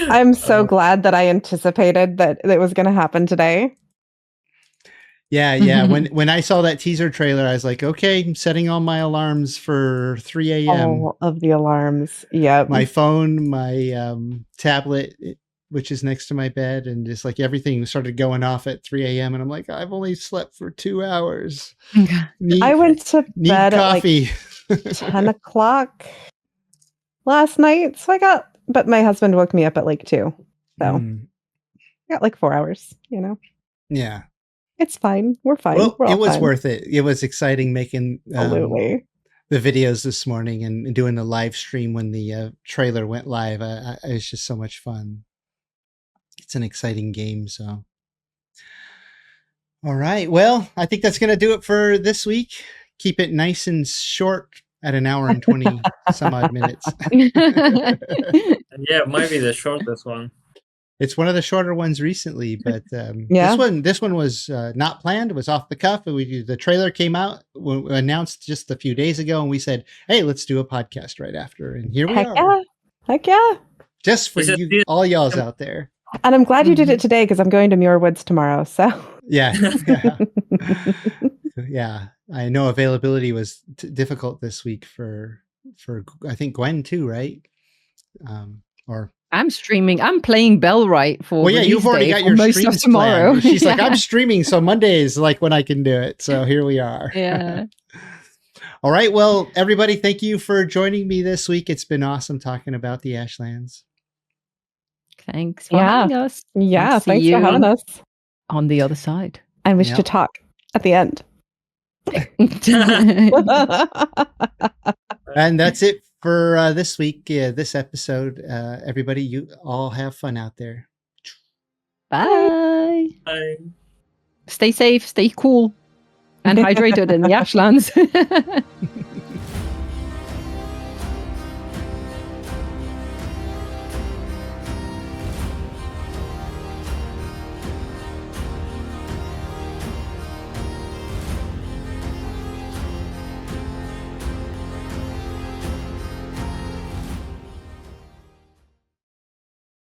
I'm so glad that I anticipated that it was going to happen today. Yeah. When I saw that teaser trailer, I was like, okay, I'm setting all my alarms for 3 a.m. All of the alarms. Yep. My phone, my tablet, which is next to my bed, and just like everything started going off at 3 a.m. And I'm like, I've only slept for 2 hours. I went to bed coffee. at like 10 o'clock last night. But my husband woke me up at like 2. So I got like 4 hours, Yeah. It's fine. We're fine. Well, We're it was fine. worth it. It was exciting making Absolutely. The videos this morning and doing the live stream when the trailer went live. It was just so much fun. It's an exciting game. So, all right. Well, I think that's going to do it for this week. Keep it nice and short at an hour and 20 some odd minutes. Yeah, it might be the shortest one. It's one of the shorter ones recently, but Yeah. this one was not planned. It was off the cuff. The trailer came out, announced just a few days ago, and we said, "Hey, let's do a podcast right after." And here we are. Heck yeah! Just for you, all y'all's out there. And I'm glad you did it today because I'm going to Muir Woods tomorrow. So yeah. Yeah. I know availability was difficult this week for I think Gwen too, right? Or I'm streaming. I'm playing Bellwright for. Well, yeah, you've already got your most streams of tomorrow. planned. She's like, I'm streaming, so Monday is like when I can do it. So here we are. Yeah. All right. Well, everybody, thank you for joining me this week. It's been awesome talking about the Ashlands. Thanks for having us. Yeah, thanks for having us. On the other side. And we should talk at the end. And that's it for this week, this episode. Everybody, you all have fun out there. Bye. Bye. Stay safe, stay cool, and hydrated in the Ashlands.